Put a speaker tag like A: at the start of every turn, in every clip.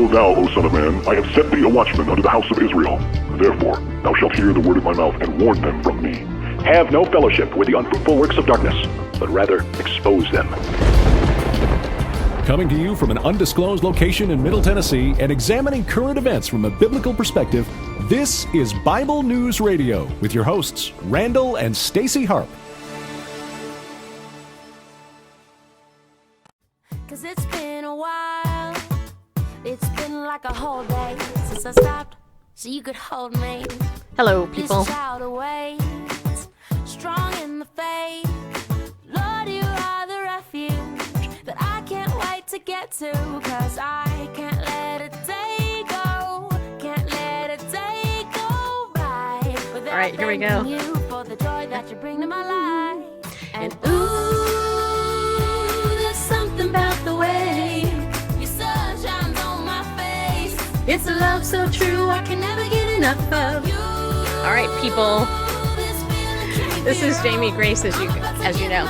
A: Behold now, O son of man, I have set thee a watchman unto the house of Israel. Therefore, thou shalt hear the word of my mouth, and warn them from me.
B: Have no fellowship with the unfruitful works of darkness, but rather expose them.
C: Coming to you from an undisclosed location in Middle Tennessee and examining current events from a biblical perspective, this is Bible News Radio with your hosts, Randall and Stacy Harp.
D: Cause it's been a while, it's been like a whole day since I stopped so you could hold me.
E: Hello, people.
D: This child awaits, strong in the faith. Lord, you are the refuge that I can't wait to get to. Cause I can't let a day go, can't let a day go by without
E: All right, here we go.
D: thanking you for the joy that you bring to my life. And there's something about the way your sun shines on my face. It's a love so true I can never get enough of you.
E: All right, people. This is Jamie Grace, as you know.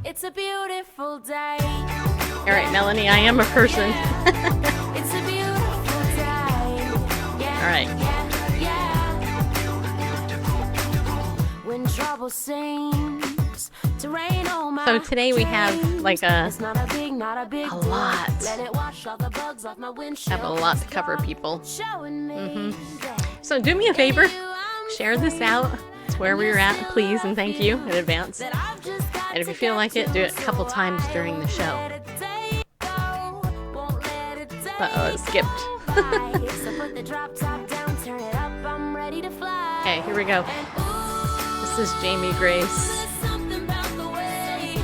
D: It's a beautiful day.
E: All right, Melanie, I am a person.
D: It's a beautiful day.
E: All right.
D: When trouble seems to rain on my
E: So today we have like a
D: it's not a big
E: lot.
D: Let it wash all the bugs off my windshield.
E: have a lot to cover, people.
D: Showing me
E: So do me a favor, share this out. It's where we're at, please, and thank you in advance.
D: that I've just got
E: And if you
D: to
E: feel
D: get
E: like it,
D: to,
E: do it a
D: so
E: couple times
D: I
E: during the show.
D: won't let a day go, won't let a day
E: Uh-oh, it skipped.
D: go by. So put the drop top down, turn it up, I'm ready to fly.
E: Okay, here we go.
D: And ooh,
E: This is Jamie Grace.
D: there's something about the way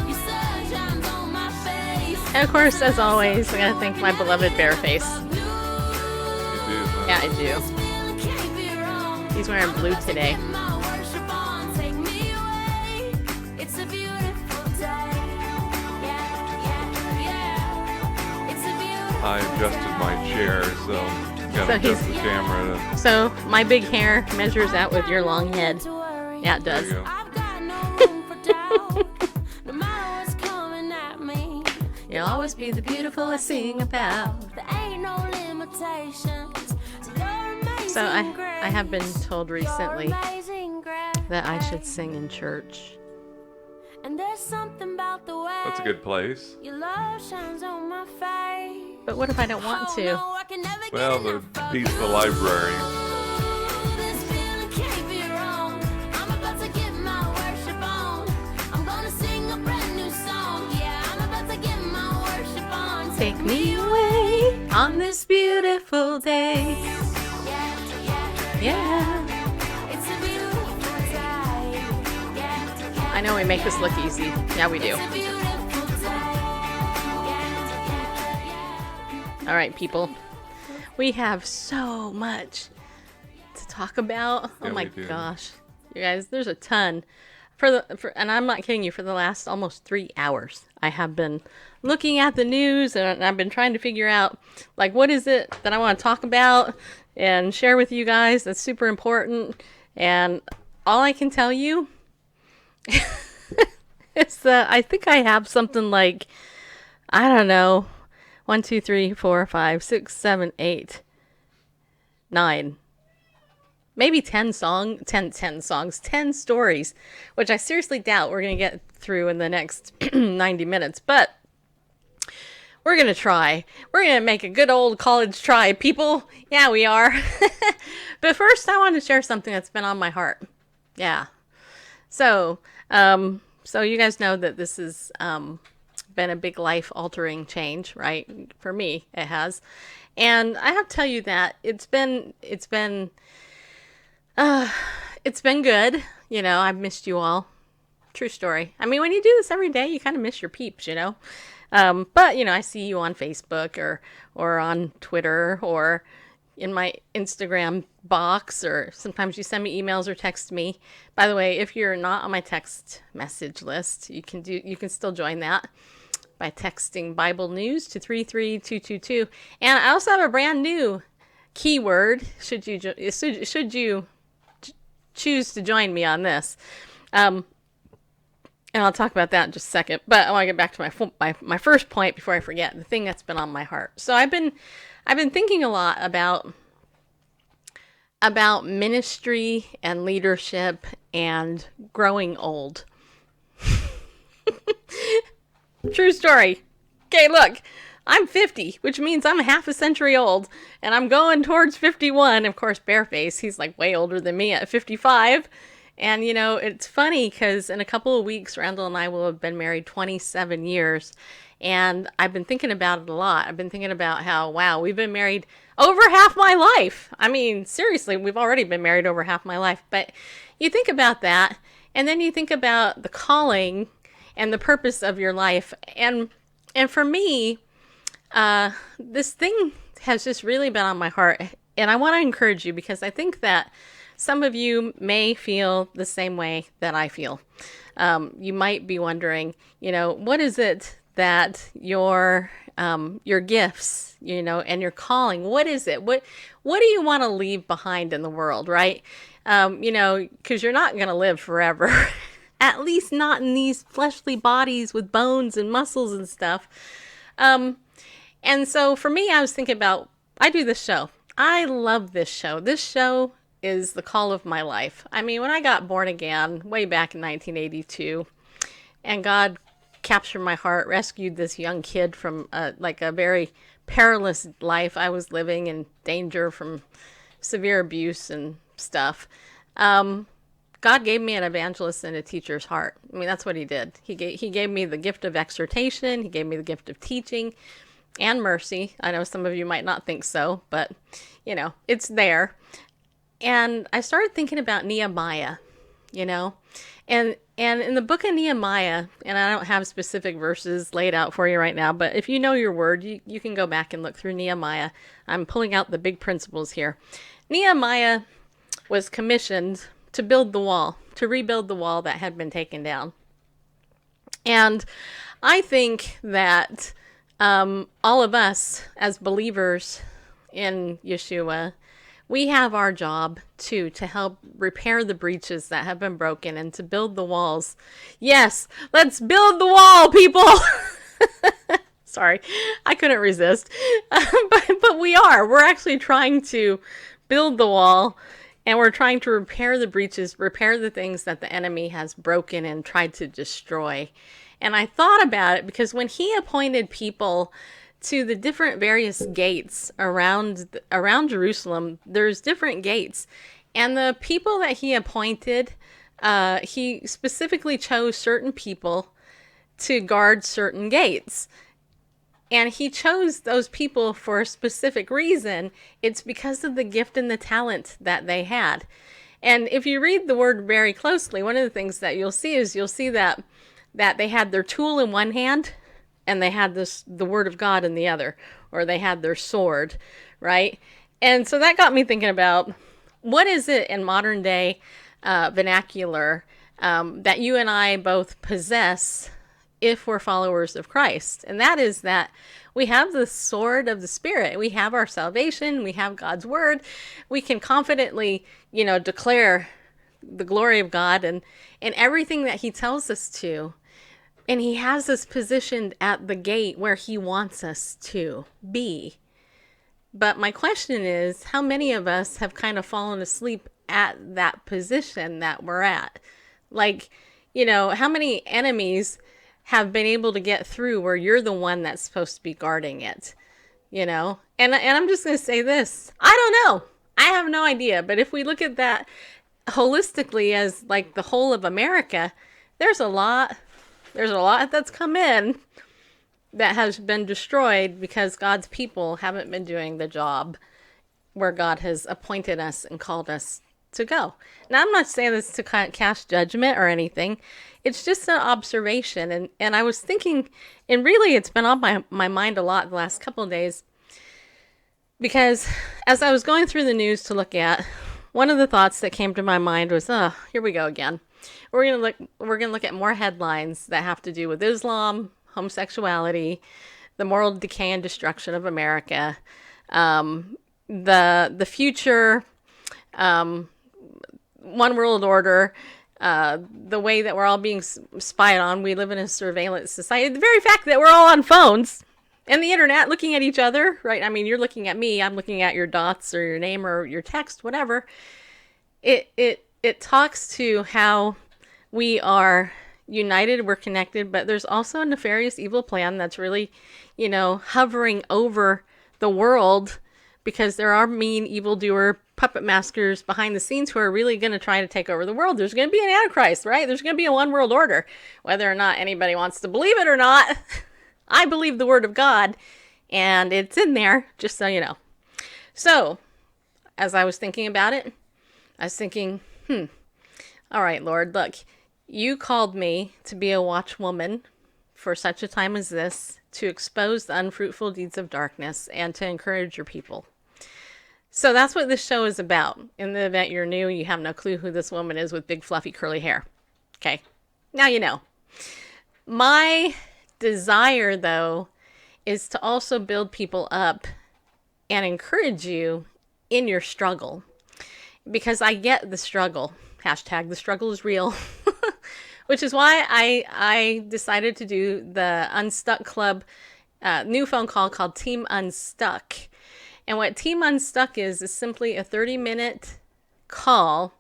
D: your sun shines on my face.
E: And of course, as always, I gotta thank my beloved Bareface. Yeah, I do.
D: Feeling can't be wrong.
E: He's wearing blue today.
D: My worship on, take me away. It's a beautiful day. Yeah. It's a beautiful
F: I adjusted my chair, so
E: So
F: gotta adjust
E: he's-
F: the camera.
E: So my big hair measures out with your long head.
D: to worry.
E: Yeah, it
F: There
E: does.
F: you go.
D: I've got no room for doubt. No matter what's coming at me,
E: You'll always be the beautiful I sing about.
D: there ain't no limitations to your amazing
E: So I
D: grace.
E: have been told recently
D: Your amazing grace.
E: that I should sing in church.
D: And there's something about the way
F: That's a good place.
D: your love shines on my face.
E: But what if I don't want
D: Oh,
E: to?
D: no, I can never
F: Well,
D: get
F: the
D: enough of
F: peaceful
D: you.
F: library.
D: This feeling can't be wrong. I'm about to get my worship on. I'm gonna sing a brand new song. Yeah, I'm about to get my worship on.
E: Take me away on this beautiful day. Yeah.
D: It's a beautiful day. Yeah.
E: I know we make this look easy. Yeah, we do.
D: It's a beautiful day.
E: All right, people. We have so much to talk about.
F: Yeah,
E: Oh my
F: we do.
E: gosh. You guys, there's a ton. And I'm not kidding you, for the last almost 3 hours, I have been looking at the news and I've been trying to figure out, like, what is it that I want to talk about and share with you guys that's super important. And all I can tell you is that I think I have something like, I don't know, 1, 2, 3, 4, 5, 6, 7, 8, 9. Maybe 10 songs, 10 stories, which I seriously doubt we're going to get through in the next 90 minutes, but we're going to try. We're going to make a good old college try, people. Yeah, we are. But first, I want to share something that's been on my heart. Yeah. So you guys know that this has been a big life-altering change, right? For me, it has. And I have to tell you that it's been good. You know, I've missed you all. True story. I mean, when you do this every day, you kind of miss your peeps, you know. But, you know, I see you on Facebook or on Twitter or in my Instagram box, or sometimes you send me emails or text me. By the way, if you're not on my text message list, you can still join that by texting Bible News to 33222. And I also have a brand new keyword should you choose to join me on this. And I'll talk about that in just a second. But I want to get back to my first point before I forget, the thing that's been on my heart. So I've been thinking a lot about ministry and leadership and growing old. True story. Okay, look, I'm 50, which means I'm half a century old, and I'm going towards 51. Of course, Bareface, he's like way older than me at 55. And, you know, it's funny because in a couple of weeks, Randall and I will have been married 27 years. And I've been thinking about it a lot. I've been thinking about how, wow, we've been married over half my life. I mean, seriously, we've already been married over half my life. But you think about that, and then you think about the calling and the purpose of your life. And for me, this thing has just really been on my heart. And I want to encourage you because I think that some of you may feel the same way that I feel. You might be wondering, you know, what is it that your gifts, you know, and your calling, what is it? What do you want to leave behind in the world, right? You know, because you're not going to live forever, at least not in these fleshly bodies with bones and muscles and stuff. And so for me, I was thinking about, I do this show. I love this show. This show is the call of my life. I mean, when I got born again way back in 1982, and God captured my heart, rescued this young kid from a very perilous life I was living, in danger from severe abuse and stuff. God gave me an evangelist and a teacher's heart. I mean, that's what he did. He gave me the gift of exhortation. He gave me the gift of teaching and mercy. I know some of you might not think so, but you know, it's there. And I started thinking about Nehemiah, you know, and in the book of Nehemiah, and I don't have specific verses laid out for you right now, but if you know your word, you can go back and look through Nehemiah. I'm pulling out the big principles here. Nehemiah was commissioned to build the wall, to rebuild the wall that had been taken down. And I think that all of us as believers in Yeshua, we have our job too to help repair the breaches that have been broken and to build the walls. Yes, let's build the wall, people. Sorry, I couldn't resist. But we're actually trying to build the wall, and we're trying to repair the breaches, repair the things that the enemy has broken and tried to destroy. And I thought about it because when he appointed people to the different various gates around Jerusalem, there's different gates. And the people that he appointed, he specifically chose certain people to guard certain gates. And he chose those people for a specific reason. It's because of the gift and the talent that they had. And if you read the word very closely, one of the things that you'll see that they had their tool in one hand, and they had the word of God in the other, or they had their sword, right? And so that got me thinking about, what is it in modern day vernacular that you and I both possess if we're followers of Christ? And that is that we have the sword of the Spirit. We have our salvation. We have God's word. We can confidently, you know, declare the glory of God and everything that he tells us to. And he has us positioned at the gate where he wants us to be. But my question is, how many of us have kind of fallen asleep at that position that we're at? Like, you know, how many enemies have been able to get through where you're the one that's supposed to be guarding it? You know? And I'm just going to say this. I don't know. I have no idea. But if we look at that holistically as like the whole of America, there's a lot that's come in that has been destroyed because God's people haven't been doing the job where God has appointed us and called us to go. Now, I'm not saying this to cast judgment or anything. It's just an observation. And I was thinking, and really it's been on my mind a lot the last couple of days, because as I was going through the news to look at, one of the thoughts that came to my mind was, here we go again. We're gonna look at more headlines that have to do with Islam, homosexuality, the moral decay and destruction of America, the future, one world order, the way that we're all being spied on. We live in a surveillance society. The very fact that we're all on phones and the internet looking at each other, right? I mean, you're looking at me, I'm looking at your dots or your name or your text, whatever. It talks to how we are united, we're connected, but there's also a nefarious evil plan that's really, hovering over the world, because there are mean evildoer puppet masters behind the scenes who are really going to try to take over the world. There's going to be an Antichrist, right? There's going to be a one world order. Whether or not anybody wants to believe it or not, I believe the word of God, and it's in there, just so you know. So, as I was thinking about it, I was thinking, all right, Lord, look, you called me to be a watchwoman for such a time as this, to expose the unfruitful deeds of darkness and to encourage your people. So that's what this show is about. In the event you're new, you have no clue who this woman is with big fluffy curly hair. Okay, now you know. My desire, though, is to also build people up and encourage you in your struggle. Because I get the struggle. Hashtag the struggle is real. Which is why I decided to do the Unstuck Club new phone call called Team Unstuck. And what Team Unstuck is simply a 30-minute call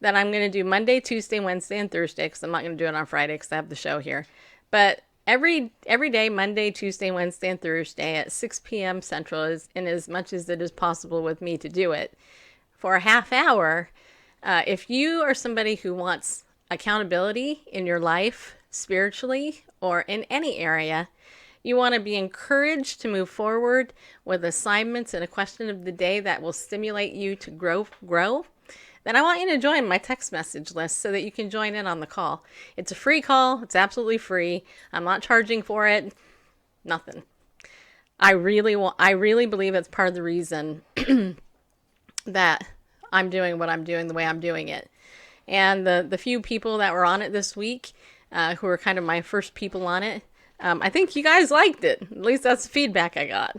E: that I'm going to do Monday, Tuesday, Wednesday, and Thursday, because I'm not going to do it on Friday because I have the show here. But every day, Monday, Tuesday, Wednesday, and Thursday at 6 p.m. Central, in as much as it is possible with me to do it, for a half hour. If you are somebody who wants accountability in your life, spiritually, or in any area, you want to be encouraged to move forward with assignments and a question of the day that will stimulate you to grow, then I want you to join my text message list so that you can join in on the call. It's a free call. It's absolutely free. I'm not charging for it. Nothing. I really believe it's part of the reason that I'm doing what I'm doing the way I'm doing it. And the few people that were on it this week, who were kind of my first people on it, I think you guys liked it. At least that's the feedback I got.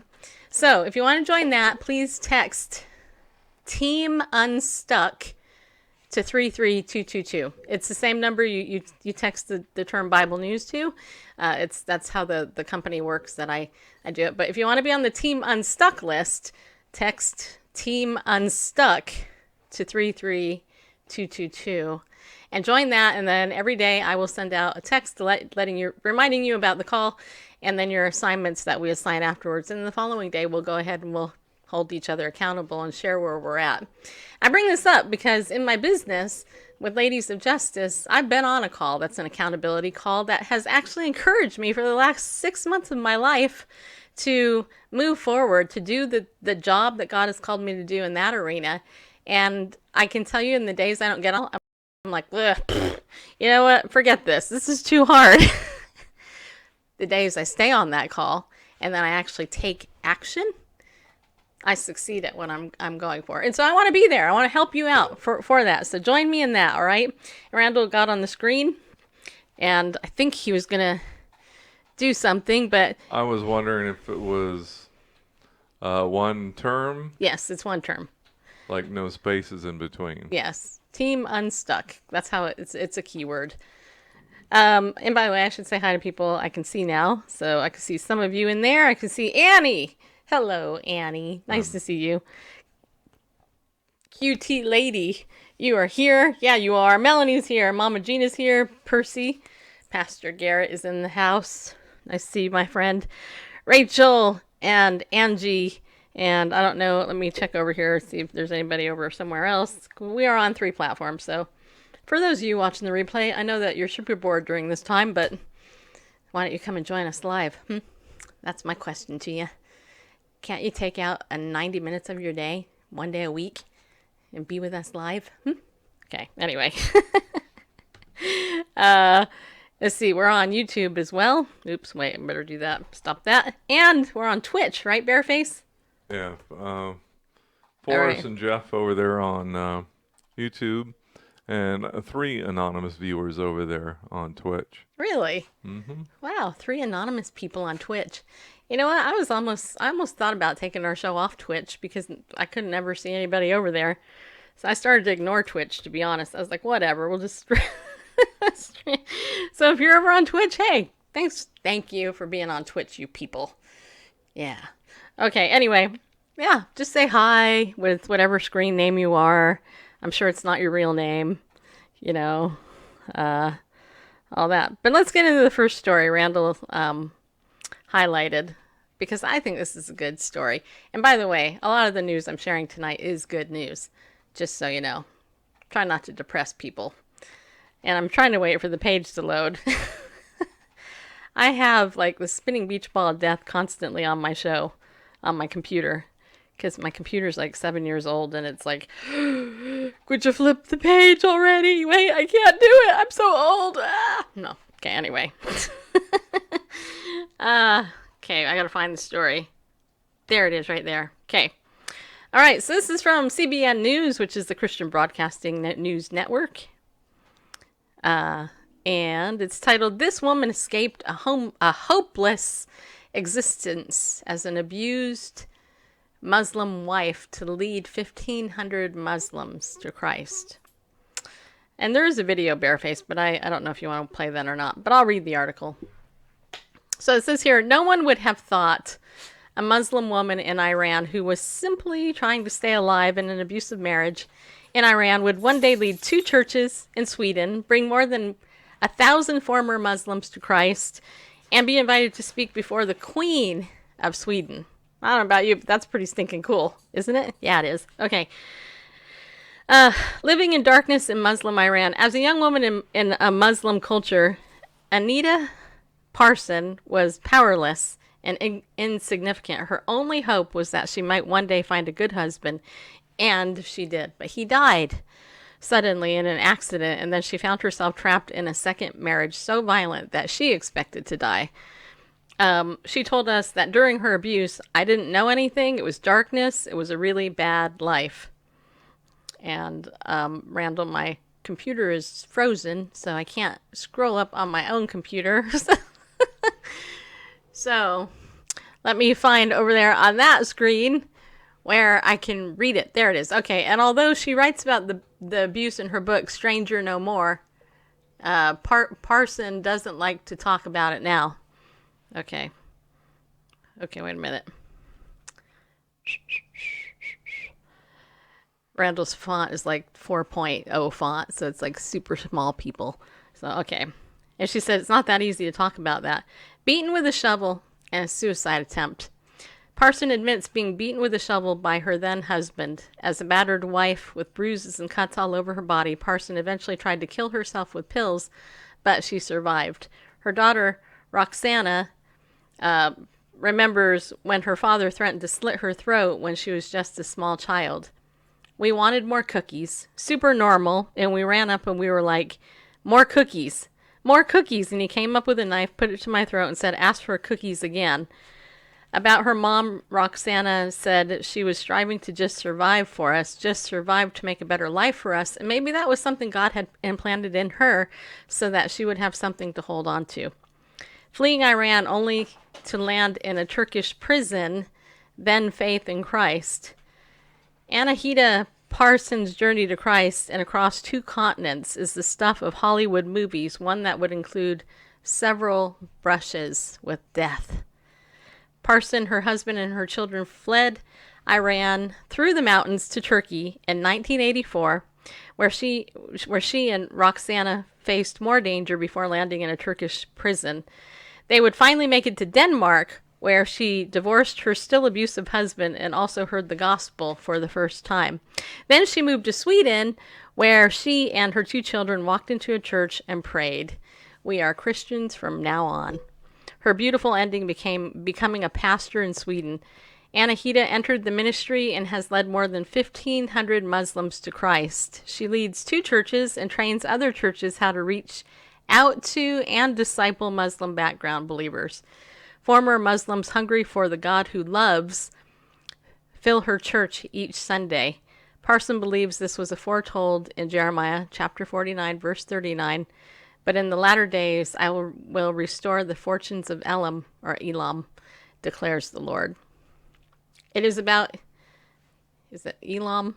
E: So if you want to join that, please text Team Unstuck to 33222. It's the same number you text the term Bible News to. That's how the company works that I do it. But if you want to be on the Team Unstuck list, text Team Unstuck to 33222 and join that. And then every day I will send out a text reminding you about the call, and then your assignments that we assign afterwards. And the following day we'll go ahead and we'll hold each other accountable and share where we're at. I bring this up because in my business with Ladies of Justice, I've been on a call that's an accountability call that has actually encouraged me for the last 6 months of my life to move forward, to do the job that God has called me to do in that arena. And I can tell you, in the days I don't get on, I'm like, you know what? Forget this. This is too hard. The days I stay on that call and then I actually take action, I succeed at what I'm going for. And so I want to be there. I want to help you out for that. So join me in that, all right? Randall got on the screen, and I think he was going to do something, but...
F: I was wondering if it was one term?
E: Yes, it's one term.
F: Like no spaces in between.
E: Yes. Team Unstuck. That's how it's a keyword. And by the way, I should say hi to people I can see now. So I can see some of you in there. I can see Annie. Hello, Annie. Nice to see you. QT lady, you are here. Yeah, you are. Melanie's here. Mama Gina's here. Percy. Pastor Garrett is in the house. Nice to see you, my friend. Rachel and Angie. And I don't know, let me check over here, see if there's anybody over somewhere else. We are on 3 platforms, so for those of you watching the replay, I know that you're super bored during this time, but why don't you come and join us live? That's my question to you. Can't you take out 90 minutes of your day, one day a week, and be with us live? Okay, anyway. Let's see, we're on YouTube as well. Oops, wait, I better do that. Stop that. And we're on Twitch, right, Bareface?
F: Yeah,
E: All
F: Forrest
E: right.
F: and Jeff over there on YouTube, and 3 anonymous viewers over there on Twitch.
E: Really? Mm-hmm. Wow, 3 anonymous people on Twitch. You know what? I almost thought about taking our show off Twitch because I couldn't ever see anybody over there. So I started to ignore Twitch, to be honest. I was like, whatever, we'll just So if you're ever on Twitch, hey, thank you for being on Twitch, you people. Yeah. Okay, anyway, yeah, just say hi with whatever screen name you are. I'm sure it's not your real name, all that. But let's get into the first story Randall highlighted, because I think this is a good story. And by the way, a lot of the news I'm sharing tonight is good news, just so you know. Try not to depress people. And I'm trying to wait for the page to load. I have like the spinning beach ball of death constantly on my show, on my computer, because my computer's like 7 years old, and it's like, could you flip the page already? Wait, I can't do it. I'm so old. Ah! No. Okay, anyway. Okay, I gotta find the story. There it is right there. Okay. All right, so this is from CBN News, which is the Christian Broadcasting News Network. And it's titled, "This Woman Escaped a Hopeless Existence as an Abused Muslim Wife to Lead 1,500 Muslims to Christ." And there is a video barefaced, but I don't know if you want to play that or not, but I'll read the article. So it says here, no one would have thought a Muslim woman in Iran who was simply trying to stay alive in an abusive marriage in Iran would one day lead 2 churches in Sweden, bring more than 1,000 former Muslims to Christ, and be invited to speak before the Queen of Sweden. I don't know about you, but that's pretty stinking cool, isn't it? Yeah, it is. Okay. Living in darkness in Muslim Iran. As a young woman in a Muslim culture, Anita Parson was powerless and insignificant. Her only hope was that she might one day find a good husband, and she did. But he died suddenly in an accident, and then she found herself trapped in a second marriage so violent that she expected to die. She told us that during her abuse, I didn't know anything. It was darkness. It was a really bad life. And Randall, my computer is frozen, so I can't scroll up on my own computer. So let me find over there on that screen where I can read it. There it is. Okay, and although she writes about the abuse in her book, Stranger No More, Parson doesn't like to talk about it now. Okay, wait a minute. Randall's font is like 4.0 font, so it's like super small people. So, okay. And she said it's not that easy to talk about that. Beaten with a shovel and a suicide attempt. Parson admits being beaten with a shovel by her then husband. As a battered wife with bruises and cuts all over her body, Parson eventually tried to kill herself with pills, but she survived. Her daughter, Roxana, remembers when her father threatened to slit her throat when she was just a small child. We wanted more cookies, super normal, and we ran up and we were like, more cookies, and he came up with a knife, put it to my throat, and said, ask for cookies again. About her mom, Roxana said she was striving to just survive for us, just survive to make a better life for us, and maybe that was something God had implanted in her so that she would have something to hold on to. Fleeing Iran only to land in a Turkish prison, then faith in Christ. Anahita Parsons' journey to Christ and across 2 continents is the stuff of Hollywood movies, one that would include several brushes with death. Parson, her husband, and her children fled Iran through the mountains to Turkey in 1984, where she and Roxana faced more danger before landing in a Turkish prison. They would finally make it to Denmark, where she divorced her still abusive husband and also heard the gospel for the first time. Then she moved to Sweden, where she and her 2 children walked into a church and prayed. We are Christians from now on. Her beautiful ending becoming a pastor in Sweden. Anahita entered the ministry and has led more than 1,500 Muslims to Christ. She leads 2 churches and trains other churches how to reach out to and disciple Muslim background believers. Former Muslims hungry for the God who loves fill her church each Sunday. Parson believes this was foretold in Jeremiah chapter 49, verse 39. But in the latter days I will restore the fortunes of Elam, declares the Lord. It is about, is it Elam?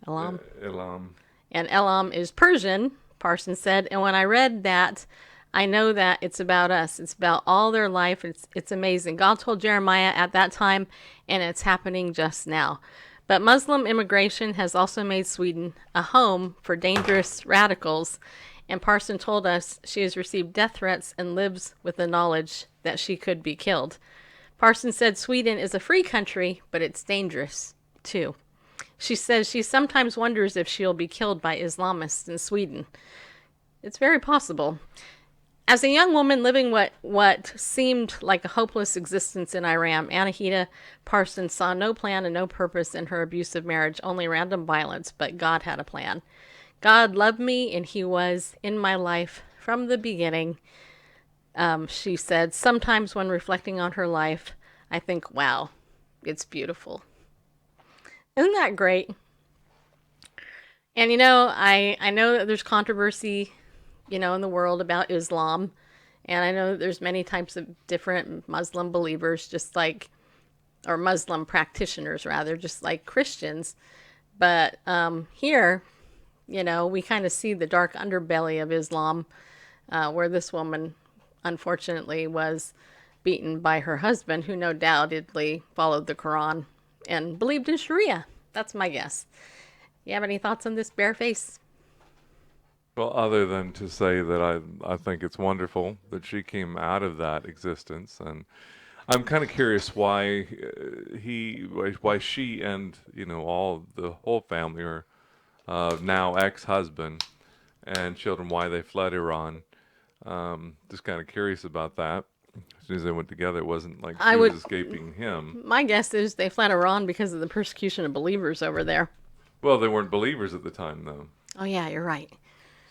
E: Elam.
F: Elam.
E: And Elam is Persian, Parsons said. And when I read that, I know that it's about us. It's about all their life. It's amazing. God told Jeremiah at that time, and it's happening just now. But Muslim immigration has also made Sweden a home for dangerous radicals. And Parson told us she has received death threats and lives with the knowledge that she could be killed. Parson said Sweden is a free country, but it's dangerous, too. She says she sometimes wonders if she'll be killed by Islamists in Sweden. It's very possible. As a young woman living what seemed like a hopeless existence in Iran, Anahita Parson saw no plan and no purpose in her abusive marriage, only random violence, but God had a plan. God loved me, and he was in my life from the beginning. She said, sometimes when reflecting on her life, I think, wow, it's beautiful. Isn't that great? And, I know that there's controversy, in the world about Islam. And I know that there's many types of different Muslim believers, or Muslim practitioners, rather, just like Christians. But here, we kind of see the dark underbelly of Islam, where this woman, unfortunately, was beaten by her husband, who no doubtedly followed the Quran and believed in Sharia. That's my guess. You have any thoughts on this, Bareface?
F: Well, other than to say that I think it's wonderful that she came out of that existence, and I'm kind of curious why she and the whole family, or now ex-husband and children, why they fled Iran. Just kind of curious about that. As soon as they went together, it wasn't like she was escaping him.
E: My guess is they fled Iran because of the persecution of believers over there.
F: Well, they weren't believers at the time, though.
E: Oh yeah, you're right.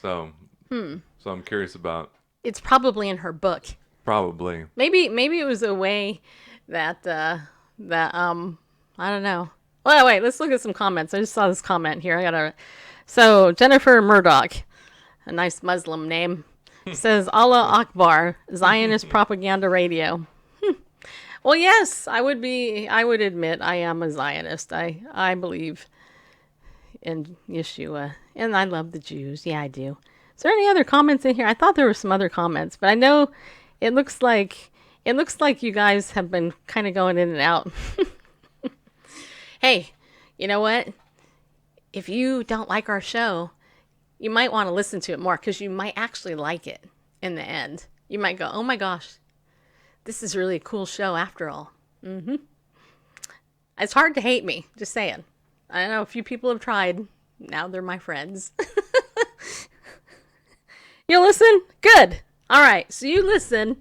F: So I'm curious about.
E: It's probably in her book.
F: Probably.
E: Maybe it was a way that I don't know. Well, wait, let's look at some comments. I just saw this comment here. So Jennifer Murdoch, a nice Muslim name, says Allah Akbar, Zionist propaganda radio. Well, yes, I would admit I am a Zionist. I believe in Yeshua, and I love the Jews. Yeah, I do. Is there any other comments in here? I thought there were some other comments, but I know it looks like you guys have been kind of going in and out. Hey, you know what? If you don't like our show, you might want to listen to it more, because you might actually like it in the end. You might go, oh my gosh, this is really a cool show after all. It's hard to hate me, just saying. I know a few people have tried. Now they're my friends. You listen? Good. All right. So you listen,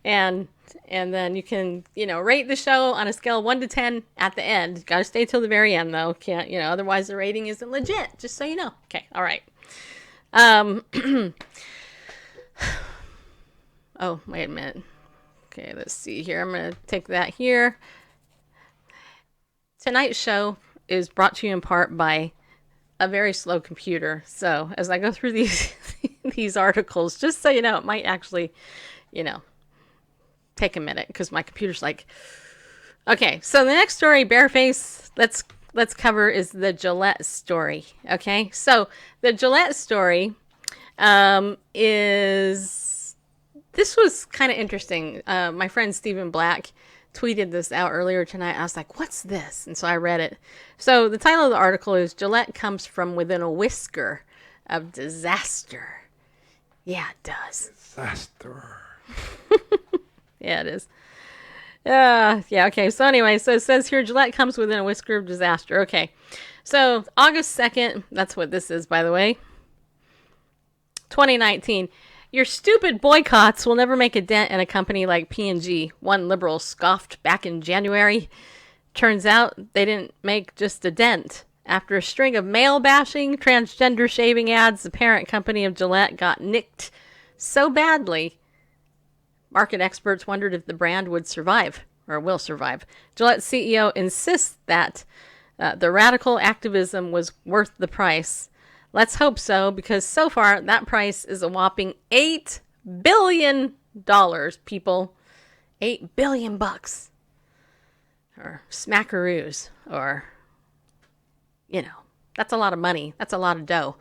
E: and then you can, rate the show on a scale of 1 to 10 at the end. Got to stay till the very end, though. Can't, otherwise the rating isn't legit. Just so you know. Okay. All right. Oh, wait a minute. Okay, let's see here. I'm going to take that here. Tonight's show is brought to you in part by a very slow computer. So as I go through these articles, just so you know, it might actually, take a minute, because my computer's like, okay. So the next story, Bareface, let's cover is the Gillette story. Okay, so the Gillette story this was kind of interesting. My friend Stephen Black tweeted this out earlier tonight. I was like, what's this? And so I read it. So the title of the article is Gillette comes from within a whisker of disaster. Yeah, it does.
F: Disaster.
E: Yeah, it is. Yeah, okay. So anyway, so it says here, Gillette comes within a whisker of disaster. Okay. So August 2nd, that's what this is, by the way, 2019. Your stupid boycotts will never make a dent in a company like P&G, one liberal scoffed back in January. Turns out they didn't make just a dent. After a string of male-bashing, transgender shaving ads, the parent company of Gillette got nicked so badly, market experts wondered if the brand would survive, or will survive. Gillette's CEO insists that the radical activism was worth the price. Let's hope so, because so far that price is a whopping $8 billion, people. $8 billion bucks. Or smackaroos. Or, That's a lot of money. That's a lot of dough.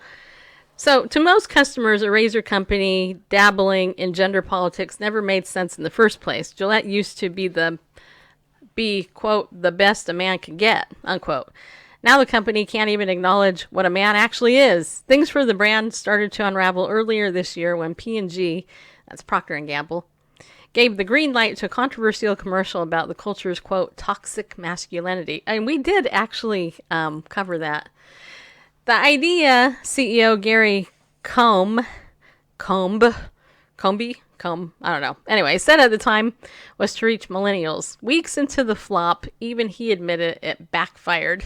E: So, to most customers, a razor company dabbling in gender politics never made sense in the first place. Gillette used to be, quote, the best a man could get, unquote. Now the company can't even acknowledge what a man actually is. Things for the brand started to unravel earlier this year when P&G, that's Procter & Gamble, gave the green light to a controversial commercial about the culture's, quote, toxic masculinity. And we did actually cover that. The idea, CEO Gary Combe, I don't know. Anyway, said at the time was to reach millennials. Weeks into the flop, even he admitted it backfired.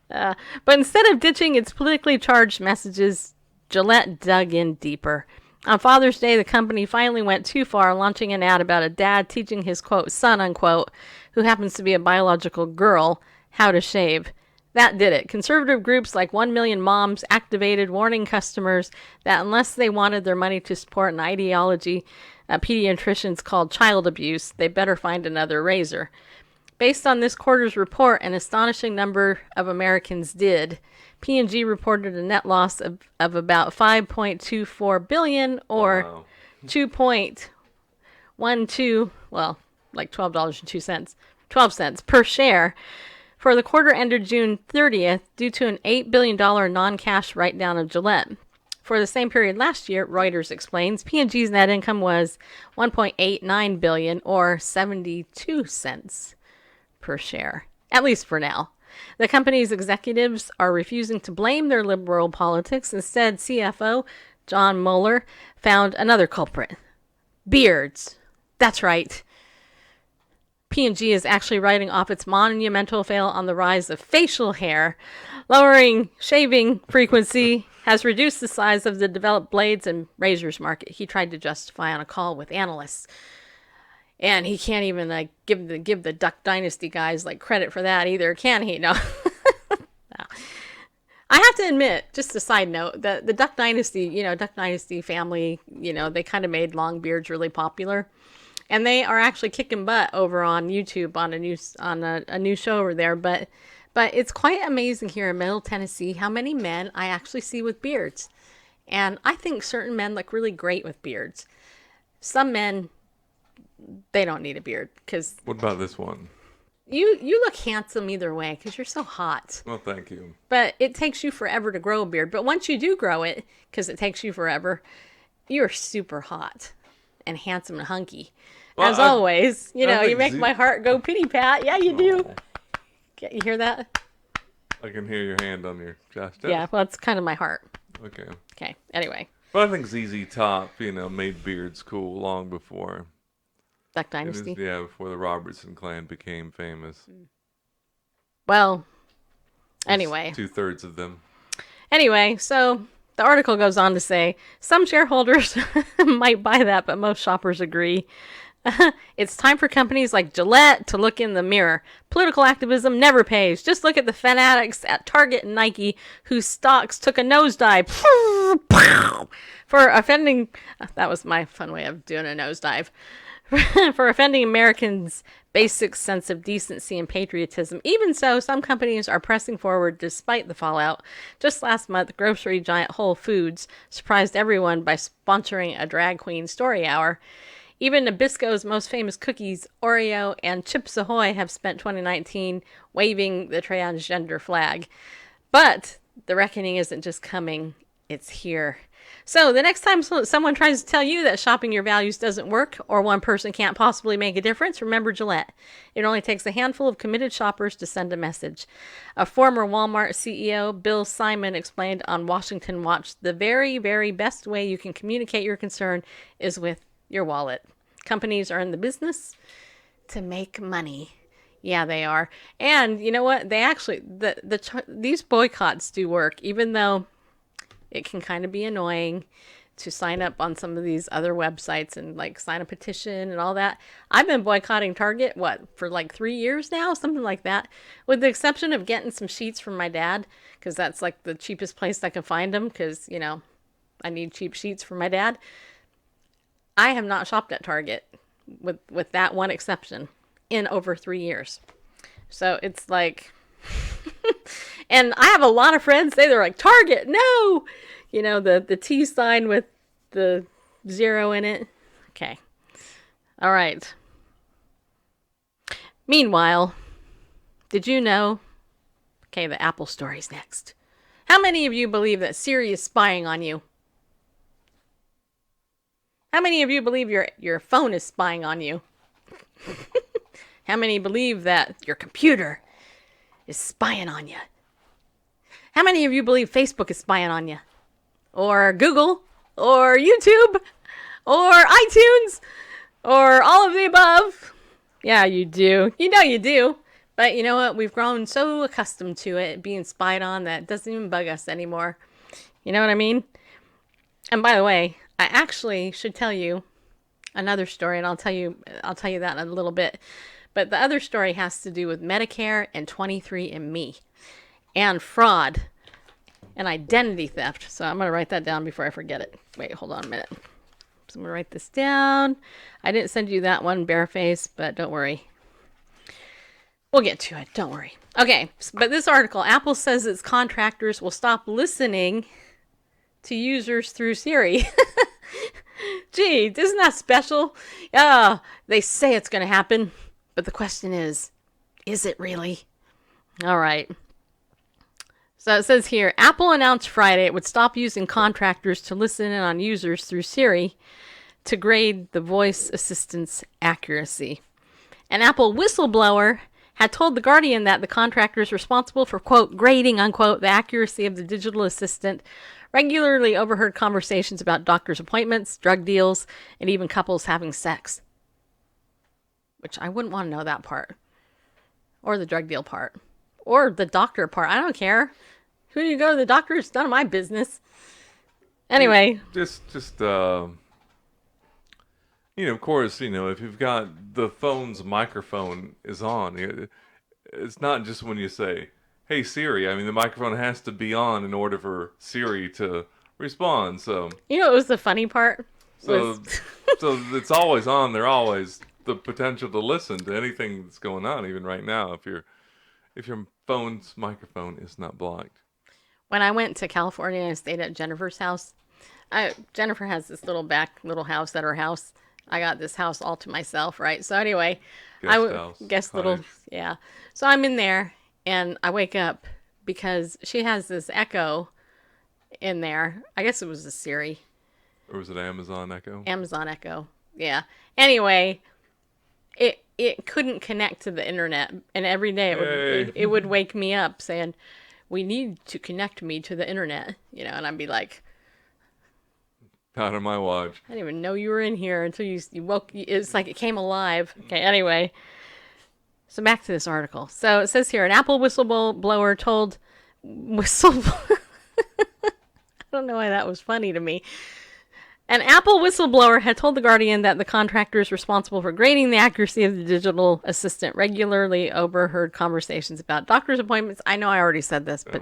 E: But instead of ditching its politically charged messages, Gillette dug in deeper. On Father's Day, the company finally went too far, launching an ad about a dad teaching his, quote, son, unquote, who happens to be a biological girl, how to shave. That did it. Conservative groups like 1 Million Moms activated, warning customers that unless they wanted their money to support an ideology pediatricians called child abuse, they better find another razor. Based on this quarter's report, an astonishing number of Americans did. P&G reported a net loss of about $5.24 billion or
F: Wow.
E: 2.12, well, like $12.02, 12 cents per share for the quarter ended June 30th due to an $8 billion non-cash write-down of Gillette. For the same period last year, Reuters explains, P&G's net income was $1.89 billion or 72 cents per share, at least for now. The company's executives are refusing to blame their liberal politics. Instead, CFO John Mueller found another culprit. Beards. That's right. P&G is actually writing off its monumental fail on the rise of facial hair. Lowering shaving frequency has reduced the size of the developed blades and razors market. He tried to justify on a call with analysts. And he can't even give the Duck Dynasty guys credit for that either, can he? No. No. I have to admit, just a side note, that the Duck Dynasty family, they kind of made long beards really popular. And they are actually kicking butt over on YouTube on a new show over there. But it's quite amazing here in Middle Tennessee how many men I actually see with beards. And I think certain men look really great with beards. Some men, they don't need a beard because
F: What about this one?
E: you look handsome either way because you're so hot.
F: Well, thank you.
E: But it takes you forever to grow a beard. But once you do grow it, because it takes you forever, you're super hot and handsome and hunky.
F: Well,
E: As always,
F: I think
E: you make my heart go pity pat. Yeah, you do. You hear that?
F: I can hear your hand on your chest.
E: Yeah, well, it's kind of my heart.
F: Okay.
E: Okay, anyway.
F: Well, I think ZZ Top, made beards cool long before.
E: Duck Dynasty.
F: Before the Robertson clan became famous.
E: Well, anyway.
F: 2/3 of them.
E: Anyway, so the article goes on to say, some shareholders might buy that, but most shoppers agree. It's time for companies like Gillette to look in the mirror. Political activism never pays. Just look at the fanatics at Target and Nike whose stocks took a nosedive for offending. That was my fun way of doing a nosedive. For offending Americans' basic sense of decency and patriotism. Even so, some companies are pressing forward despite the fallout. Just last month, grocery giant Whole Foods surprised everyone by sponsoring a drag queen story hour. Even Nabisco's most famous cookies, Oreo and Chips Ahoy, have spent 2019 waving the transgender flag. But the reckoning isn't just coming, it's here. So the next time someone tries to tell you that shopping your values doesn't work or one person can't possibly make a difference, remember Gillette. It only takes a handful of committed shoppers to send a message. A former Walmart CEO, Bill Simon, explained on Washington Watch, the very, very best way you can communicate your concern is with your wallet. Companies are in the business to make money. Yeah, they are. And you know what? They actually, these boycotts do work, even though it can kind of be annoying to sign up on some of these other websites and sign a petition and all that. I've been boycotting Target, for 3 years now? Something like that. With the exception of getting some sheets from my dad, because that's the cheapest place I can find them, because, I need cheap sheets for my dad. I have not shopped at Target, with that one exception, in over 3 years. So it's And I have a lot of friends say they're like, Target, no! You know, the T sign with the 0 in it. Okay. All right. Meanwhile, did you know? Okay, the Apple story's next. How many of you believe that Siri is spying on you? How many of you believe your phone is spying on you? How many believe that your computer is spying on you? How many of you believe Facebook is spying on you? Or Google? Or YouTube? Or iTunes? Or all of the above? Yeah, you do. You know you do. But you know what? We've grown so accustomed to it being spied on that it doesn't even bug us anymore. You know what I mean? And by the way, I actually should tell you another story, and I'll tell you that in a little bit. But the other story has to do with Medicare and 23andMe and fraud and identity theft. So I'm going to write that down before I forget it. Wait, hold on a minute. So I'm going to write this down. I didn't send you that one, Bareface, but don't worry. We'll get to it. Don't worry. Okay, but this article, Apple says its contractors will stop listening to users through Siri. Gee, isn't that special? They say it's going to happen, but the question is it really? All right. So it says here, Apple announced Friday it would stop using contractors to listen in on users through Siri to grade the voice assistant's accuracy. An Apple whistleblower had told The Guardian that the contractors responsible for, quote, grading, unquote, the accuracy of the digital assistant regularly overheard conversations about doctor's appointments, drug deals, and even couples having sex. Which I wouldn't want to know that part. Or the drug deal part. Or the doctor part. I don't care. Who do you go to the doctor? It's none of my business. Anyway.
F: Just of course, if you've got the phone's microphone is on, it's not just when you say, hey, Siri. I mean, the microphone has to be on in order for Siri to respond. So
E: what was the funny part?
F: So it's always on. There's always the potential to listen to anything that's going on, even right now, if your phone's microphone is not blocked.
E: When I went to California and stayed at Jennifer's house, Jennifer has this little house at her house. I got this house all to myself, right? So anyway, yeah. So I'm in there and I wake up because she has this Echo in there. I guess it was a Siri.
F: Or was it Amazon Echo?
E: Amazon Echo. Yeah. Anyway, it couldn't connect to the internet, and every day it would wake me up saying, "We need to connect me to the internet," and I'd be like,
F: "Not on my watch."
E: I didn't even know you were in here until you woke. It's like it came alive. Okay. Anyway, so back to this article. So it says here, an Apple whistleblower told I don't know why that was funny to me. An Apple whistleblower had told The Guardian that the contractors responsible for grading the accuracy of the digital assistant regularly overheard conversations about doctor's appointments. I know I already said this, but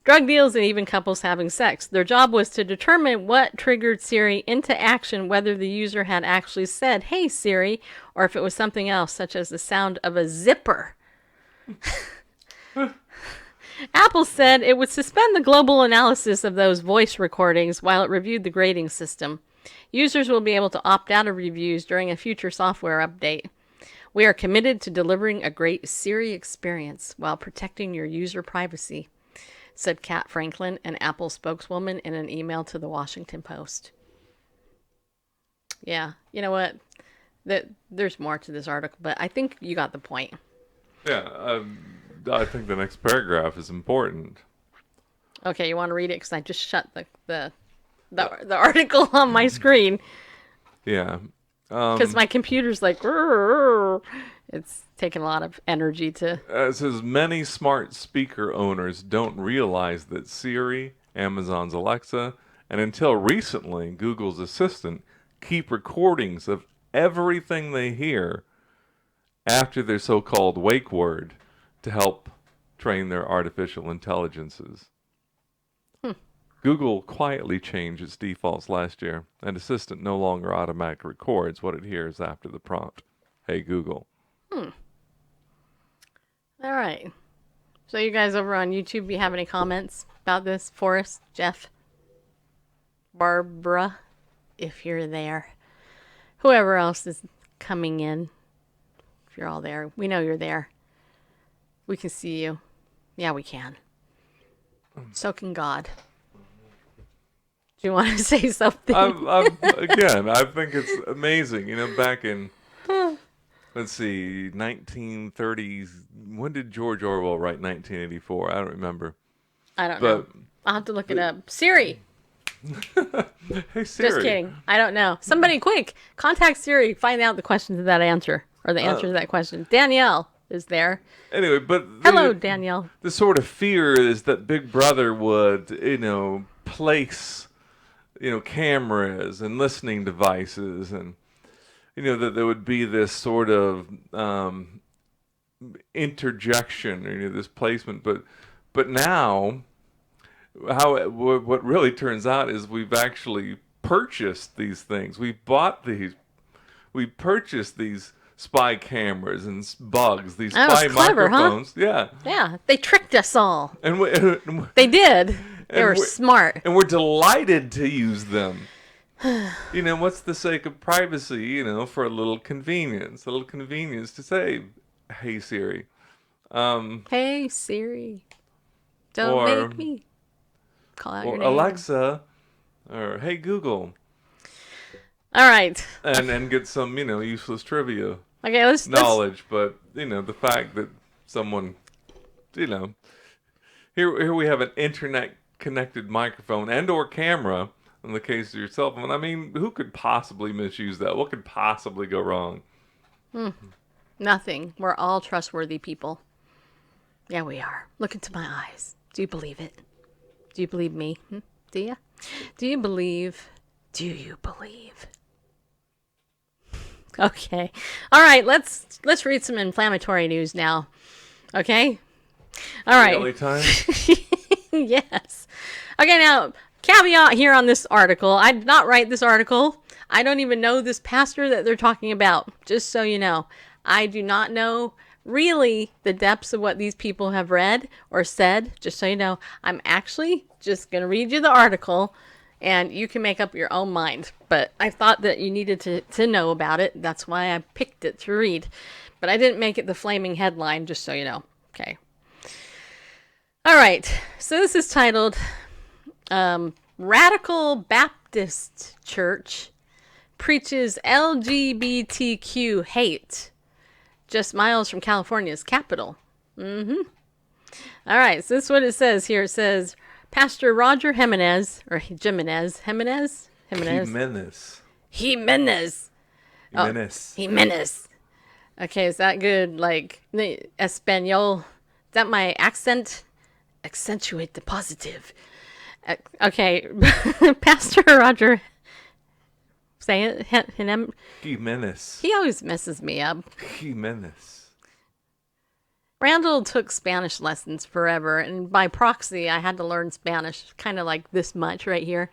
E: drug deals and even couples having sex. Their job was to determine what triggered Siri into action, whether the user had actually said, "Hey, Siri," or if it was something else, such as the sound of a zipper. Apple said it would suspend the global analysis of those voice recordings while it reviewed the grading system. Users will be able to opt out of reviews during a future software update. We are committed to delivering a great Siri experience while protecting your user privacy, said Kat Franklin, an Apple spokeswoman, in an email to the Washington Post. Yeah, you know what? There's more to this article, but I think you got the point.
F: Yeah, I think the next paragraph is important.
E: Okay, you want to read it? Because I just shut the article on my screen.
F: Yeah.
E: Because my computer's like, it's taking a lot of energy to...
F: It says, many smart speaker owners don't realize that Siri, Amazon's Alexa, and until recently, Google's Assistant, keep recordings of everything they hear after their so-called wake word to help train their artificial intelligences. Google quietly changed its defaults last year, and Assistant no longer automatically records what it hears after the prompt, "Hey Google."
E: All right. So you guys over on YouTube, you have any comments about this? Forrest, Jeff, Barbara, if you're there. Whoever else is coming in. If you're all there. We know you're there. We can see you. Yeah, we can. So can God. Do you want to say something?
F: Again, I think it's amazing. You know, back in, let's see, 1930s. When did George Orwell write 1984? I don't remember.
E: I don't know. I'll have to look it up. Siri.
F: Hey, Siri.
E: Just kidding. I don't know. Somebody quick. Contact Siri. Find out the question to that answer. Or the answer to that question. Danielle is there.
F: Anyway, but...
E: Hello, Danielle.
F: The sort of fear is that Big Brother would, you know, place, you know, cameras and listening devices and, you know, that there would be this sort of interjection, you know, this placement. But now, what really turns out is we've actually purchased these things. We purchased these spy cameras and bugs, these spy
E: clever,
F: microphones.
E: Huh?
F: Yeah.
E: Yeah, they tricked us all.
F: And
E: They did. They were smart.
F: And we're delighted to use them. You know, what's the sake of privacy, you know, for a little convenience to say, hey, Siri.
E: Hey, Siri. Don't make me call out your name.
F: Or Alexa. Or hey, Google.
E: All right.
F: And then get some, you know, useless trivia
E: Okay,
F: knowledge. But, you know, the fact that someone, you know, here we have an internet-connected microphone and or camera in the case of your cell phone. I mean, who could possibly misuse that? What could possibly go wrong?
E: Nothing. We're all trustworthy people. Yeah, we are. Look into my eyes. Do you believe it? Do you believe me? Do you? Do you believe? Do you believe? Okay. All right, let's read some inflammatory news now. Okay? All right.
F: Daily time?
E: Yes. Okay, now, caveat here on this article. I did not write this article. I don't even know this pastor that they're talking about, just so you know. I do not know really the depths of what these people have read or said, just so you know. I'm actually just going to read you the article, and you can make up your own mind. But I thought that you needed to know about it. That's why I picked it to read. But I didn't make it the flaming headline, just so you know. Okay. All right. So this is titled Radical Baptist Church Preaches LGBTQ Hate just miles from California's capital. All right. So this is what it says here. It says... Pastor Roger Jimenez. Okay, is that good? Like, Espanol? Is that my accent? Accentuate the positive. Okay, Pastor Roger. Say it.
F: Jimenez.
E: He always messes me up.
F: Jimenez.
E: Randall took Spanish lessons forever, and by proxy, I had to learn Spanish, kind of like this much right here.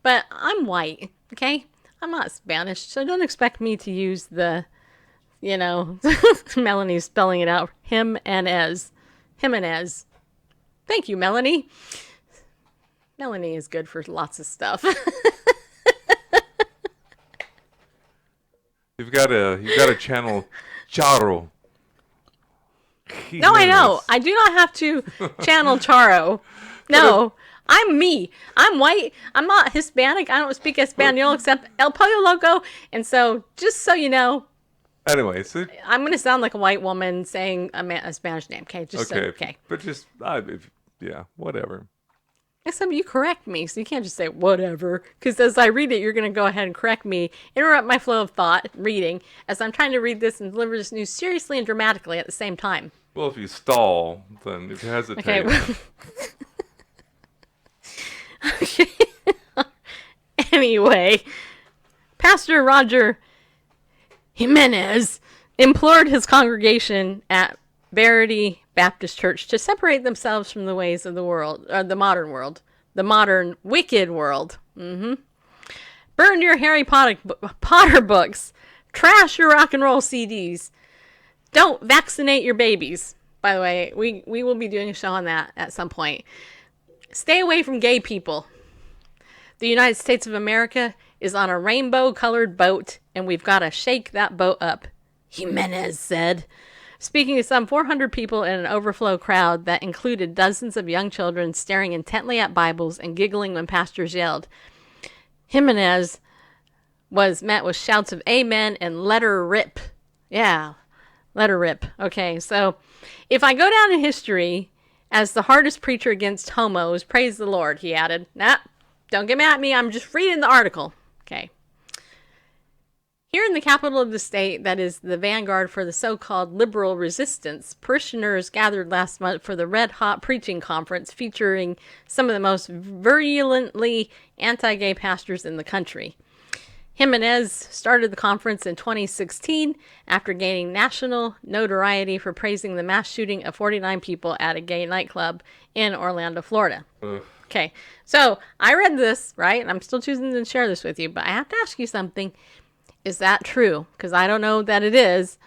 E: But I'm white, okay? I'm not Spanish, so don't expect me to use the, you know, Melanie's spelling it out, Jimenez. Thank you, Melanie. Melanie is good for lots of stuff.
F: You've got a channel Charo.
E: No, I know. I do not have to channel Charo. No, I'm me. I'm white. I'm not Hispanic. I don't speak Espanol except El Pollo Loco. And so, just so you know.
F: Anyway, so
E: I'm going to sound like a white woman saying a Spanish name. Okay, just
F: okay.
E: so, okay.
F: But just, yeah, whatever.
E: Except you correct me, so you can't just say whatever. Because as I read it, you're going to go ahead and correct me, interrupt my flow of thought, reading, as I'm trying to read this and deliver this news seriously and dramatically at the same time.
F: Well, if you stall, then if you hesitate.
E: Okay. Anyway, Pastor Roger Jimenez implored his congregation at Verity Baptist Church to separate themselves from the ways of the world, or the modern wicked world. Burn your Harry Potter books, trash your rock and roll CDs, don't vaccinate your babies. by the way. We will be doing a show on that at some point. Stay away from gay people. The United States of America is on a rainbow-colored boat, and we've got to shake that boat up, Jimenez said, speaking to some 400 people in an overflow crowd that included dozens of young children staring intently at Bibles and giggling when pastors yelled. Jimenez was met with shouts of amen and let her rip. Yeah, let her rip. Okay, so if I go down in history as the hardest preacher against homos, praise the Lord, he added. Nah, don't get mad at me. I'm just reading the article. Okay. Here in the capital of the state, that is the vanguard for the so-called liberal resistance, parishioners gathered last month for the Red Hot Preaching Conference featuring some of the most virulently anti-gay pastors in the country. Jimenez started the conference in 2016 after gaining national notoriety for praising the mass shooting of 49 people at a gay nightclub in Orlando, Florida. Okay, so I read this, right? And I'm still choosing to share this with you, but I have to ask you something. Is that true? Because I don't know that it is.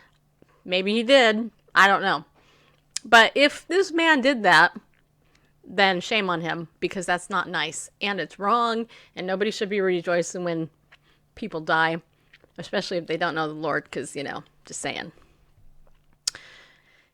E: Maybe he did. I don't know. But if this man did that, then shame on him, because that's not nice. And it's wrong, and nobody should be rejoicing when people die, especially if they don't know the Lord, because, just saying.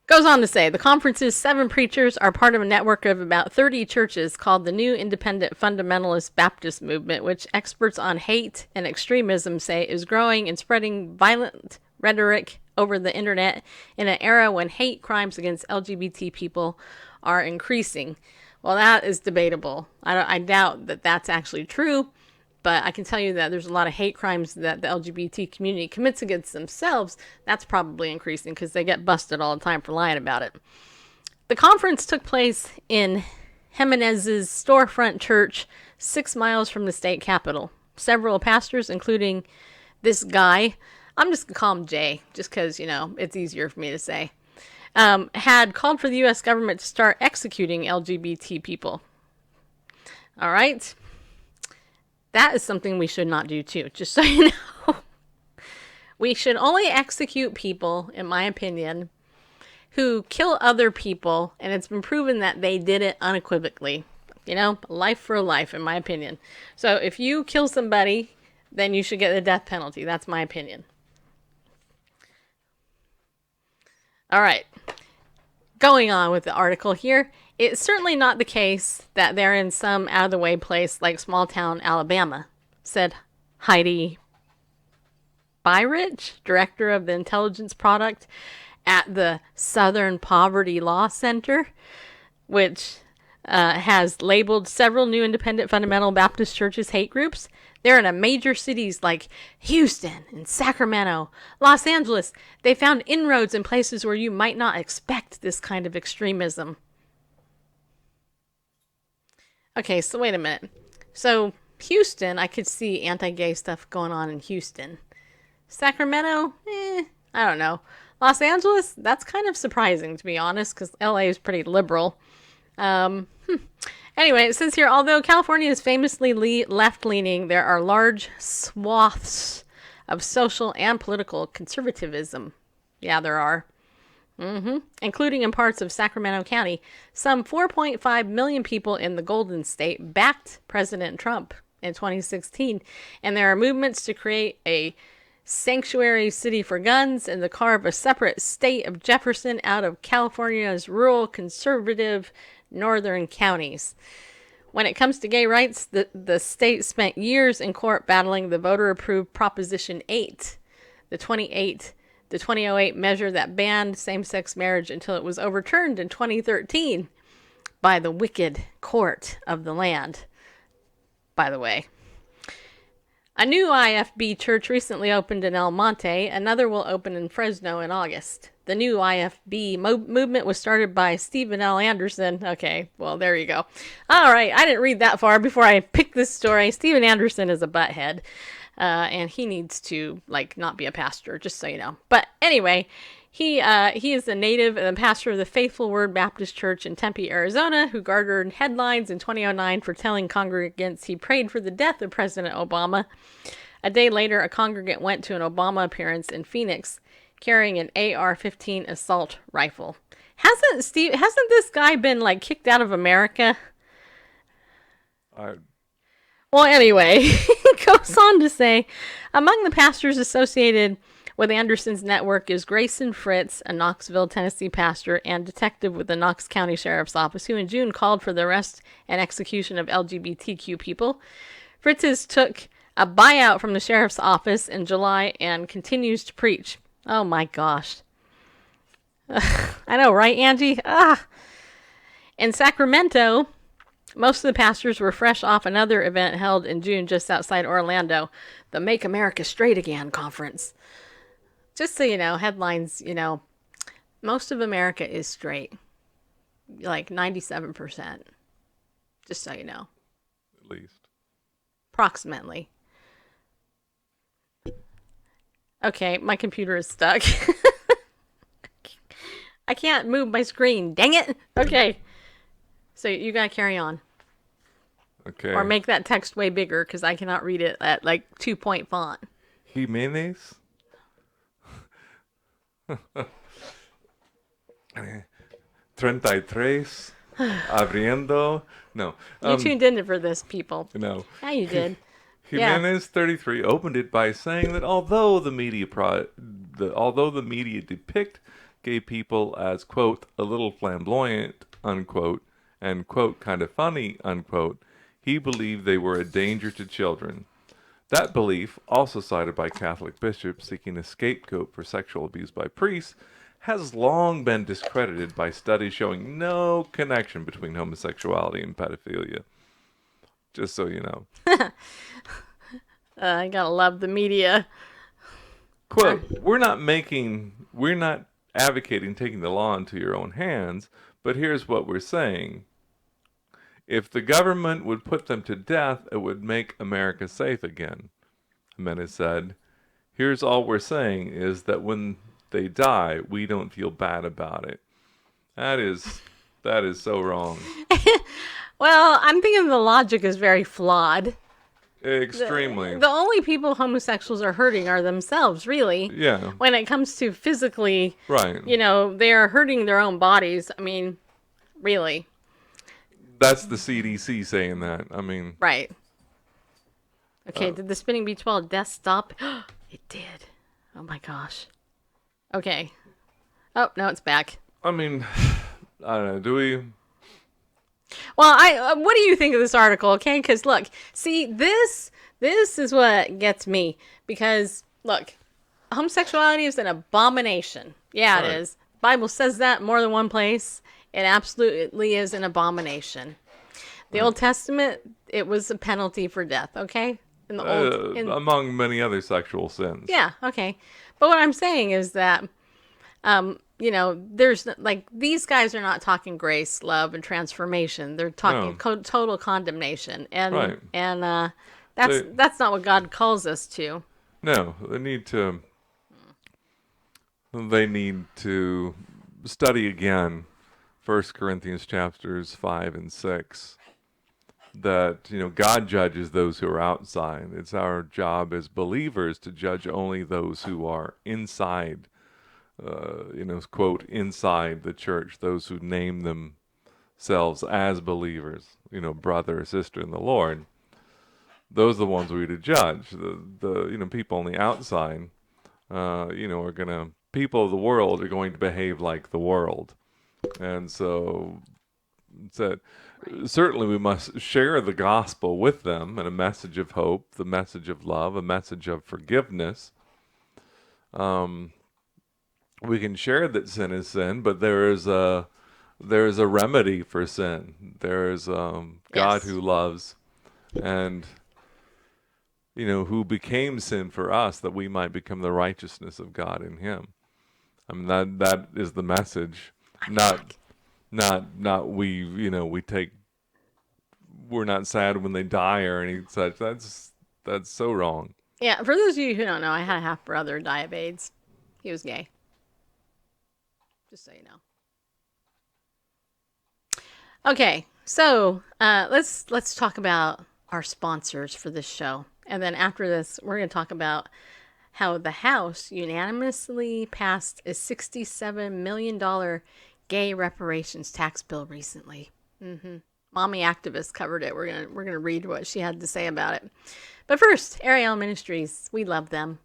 E: Goes on to say, the conference's 7 preachers are part of a network of about 30 churches called the New Independent Fundamentalist Baptist Movement, which experts on hate and extremism say is growing and spreading violent rhetoric over the internet in an era when hate crimes against LGBT people are increasing. Well, that is debatable. I doubt that that's actually true. But I can tell you that there's a lot of hate crimes that the LGBT community commits against themselves. That's probably increasing because they get busted all the time for lying about it. The conference took place in Jimenez's storefront church 6 miles from the state capitol. Several pastors, including this guy, I'm just going to call him Jay, just because, it's easier for me to say, had called for the U.S. government to start executing LGBT people. All right? That is something we should not do too, just so you know. We should only execute people, in my opinion, who kill other people, and it's been proven that they did it unequivocally. Life for life, in my opinion. So if you kill somebody, then you should get the death penalty. That's my opinion. All right. Going on with the article here. It's certainly not the case that they're in some out-of-the-way place like small-town Alabama, said Heidi Byrich, director of the intelligence product at the Southern Poverty Law Center, which has labeled several new independent fundamental Baptist churches hate groups. They're in major cities like Houston and Sacramento, Los Angeles. They found inroads in places where you might not expect this kind of extremism. Okay, so wait a minute. So Houston, I could see anti-gay stuff going on in Houston. Sacramento, I don't know. Los Angeles, that's kind of surprising, to be honest, because LA is pretty liberal. Anyway, it says here, although California is famously left-leaning, there are large swaths of social and political conservatism. Yeah, there are. Including in parts of Sacramento County. Some 4.5 million people in the Golden State backed President Trump in 2016, and there are movements to create a sanctuary city for guns and to carve a separate state of Jefferson out of California's rural conservative northern counties. When it comes to gay rights, the state spent years in court battling the voter-approved Proposition 8, the 2008 measure that banned same-sex marriage until it was overturned in 2013 by the wicked court of the land, by the way. A new IFB church recently opened in El Monte. Another will open in Fresno in August. The new IFB movement was started by Stephen L. Anderson. Okay, well, there you go. All right, I didn't read that far before I picked this story. Stephen Anderson is a butthead, and he needs to, not be a pastor, just so you know. But anyway, he is a native and a pastor of the Faithful Word Baptist Church in Tempe, Arizona, who garnered headlines in 2009 for telling congregants he prayed for the death of President Obama. A day later, a congregant went to an Obama appearance in Phoenix carrying an AR-15 assault rifle. Hasn't this guy been like kicked out of America?
F: I
E: Well, anyway, it goes on to say, among the pastors associated with Anderson's network is Grayson Fritz, a Knoxville, Tennessee pastor and detective with the Knox County Sheriff's Office, who in June called for the arrest and execution of LGBTQ people. Fritz's took a buyout from the sheriff's office in July and continues to preach. Oh my gosh. I know, right, Angie? In Sacramento, most of the pastors were fresh off another event held in June just outside Orlando, the Make America Straight Again conference. Just so you know, headlines, most of America is straight. Like 97%. Just so you know.
F: at least.
E: Approximately. Okay, my computer is stuck. I can't move my screen. Dang it. Okay. So you gotta carry on.
F: Okay.
E: Or make that text way bigger because I cannot read it at like 2-point font.
F: Jimenez? 33. Abriendo. No.
E: You tuned in for this, people.
F: No.
E: Yeah, you did. Yeah.
F: Jimenez 33 opened it by saying that although the media depict gay people as, quote, a little flamboyant, unquote, and, quote, kind of funny, unquote, he believed they were a danger to children. That belief, also cited by Catholic bishops seeking a scapegoat for sexual abuse by priests, has long been discredited by studies showing no connection between homosexuality and pedophilia. Just so you know.
E: I gotta love the media.
F: Quote, we're not advocating taking the law into your own hands, but here's what we're saying. If the government would put them to death, it would make America safe again. Jimenez said, here's all we're saying is that when they die, we don't feel bad about it. That is so wrong.
E: Well, I'm thinking the logic is very flawed.
F: Extremely.
E: The only people homosexuals are hurting are themselves, really.
F: Yeah.
E: When it comes to physically,
F: Right.
E: They are hurting their own bodies. I mean, really.
F: That's the CDC saying that. I mean.
E: Right. Okay, did the spinning beach ball death stop? It did. Oh my gosh. Okay. Oh, now it's back.
F: I mean, I don't know. Do we?
E: Well, what do you think of this article? Okay, because look, see, this is what gets me. Because look, homosexuality is an abomination. Yeah,
F: Right.
E: it is. The Bible says that more than one place. It absolutely is an abomination. The Old Testament, it was a penalty for death. Okay, in the old,
F: Among many other sexual sins.
E: yeah, okay. But what I'm saying is that, there's like these guys are not talking grace, love, and transformation. They're talking total condemnation, and
F: Right.
E: and that's not what God calls us to.
F: No, they need to study again 1 Corinthians chapters 5 and 6. That, God judges those who are outside. It's our job as believers to judge only those who are inside, quote, inside the church, those who name themselves as believers, brother or sister in the Lord. Those are the ones we're to judge. The people on the outside, people of the world are going to behave like the world. And so certainly we must share the gospel with them and a message of hope, the message of love, a message of forgiveness. We can share that sin is sin, but there is a remedy for sin. There is God
E: Yes.
F: who loves and who became sin for us that we might become the righteousness of God in him. I mean, that is the message. Not we're not sad when they die or any such. That's so wrong.
E: Yeah, for those of you who don't know, I had a half brother die of AIDS. He was gay. Just so you know. Okay, so let's talk about our sponsors for this show, and then after this, we're going to talk about how the House unanimously passed a $67 million gay reparations tax bill recently. Mommy Activist covered it. We're gonna read what she had to say about it. But first, Ariel Ministries. We love them,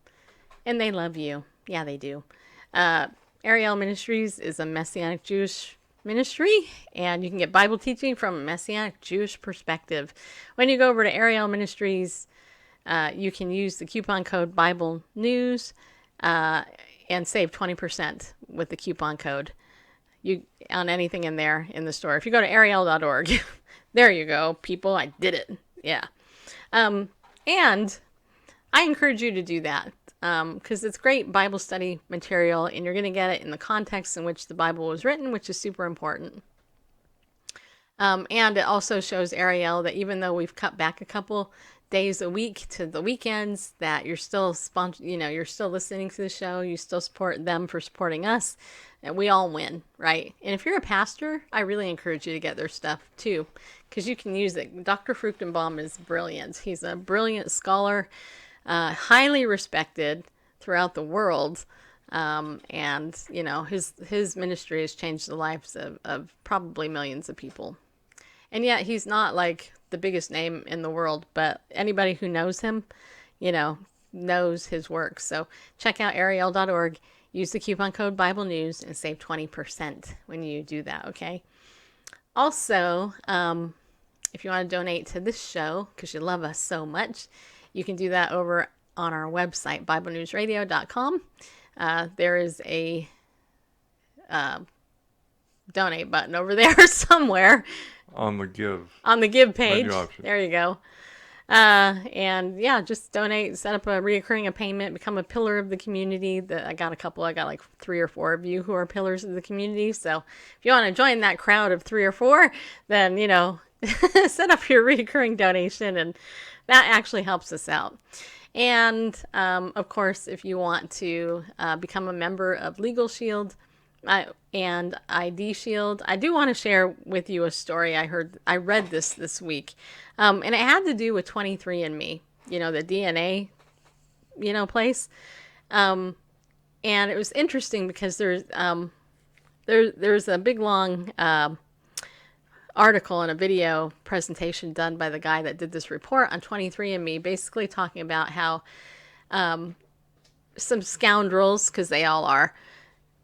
E: and they love you. Yeah, they do. Ariel Ministries is a Messianic Jewish ministry, and you can get Bible teaching from a Messianic Jewish perspective. When you go over to Ariel Ministries, you can use the coupon code Bible News and save 20% with the coupon code on anything in there in the store. If you go to ariel.org, there you go, people. I did it. Yeah. And I encourage you to do that because it's great Bible study material, and you're going to get it in the context in which the Bible was written, which is super important. And it also shows Ariel that even though we've cut back a couple days a week to the weekends, that you're still you're still listening to the show. You still support them for supporting us, and we all win, right? And if you're a pastor, I really encourage you to get their stuff too, because you can use it. Dr. Fruchtenbaum is brilliant. He's a brilliant scholar, highly respected throughout the world. And his ministry has changed the lives of probably millions of people. And yet he's not like the biggest name in the world, but anybody who knows him, knows his work. So check out ariel.org, use the coupon code Bible News, and save 20% when you do that, okay? Also, if you want to donate to this show, because you love us so much, you can do that over on our website, BibleNewsRadio.com. There is a donate button over there somewhere.
F: On the give.
E: On the give page.
F: Menu option.
E: There you go. And yeah, just donate, set up a reoccurring payment, become a pillar of the community. I got like 3 or 4 of you who are pillars of the community. So if you want to join that crowd of 3 or 4, then, set up your reoccurring donation, and that actually helps us out. And, of course, if you want to become a member of Legal Shield and ID Shield, I do want to share with you a story I read this week. And it had to do with 23andMe, the DNA, place. And it was interesting because there's a big long article and a video presentation done by the guy that did this report on 23andMe, basically talking about how some scoundrels, because they all are,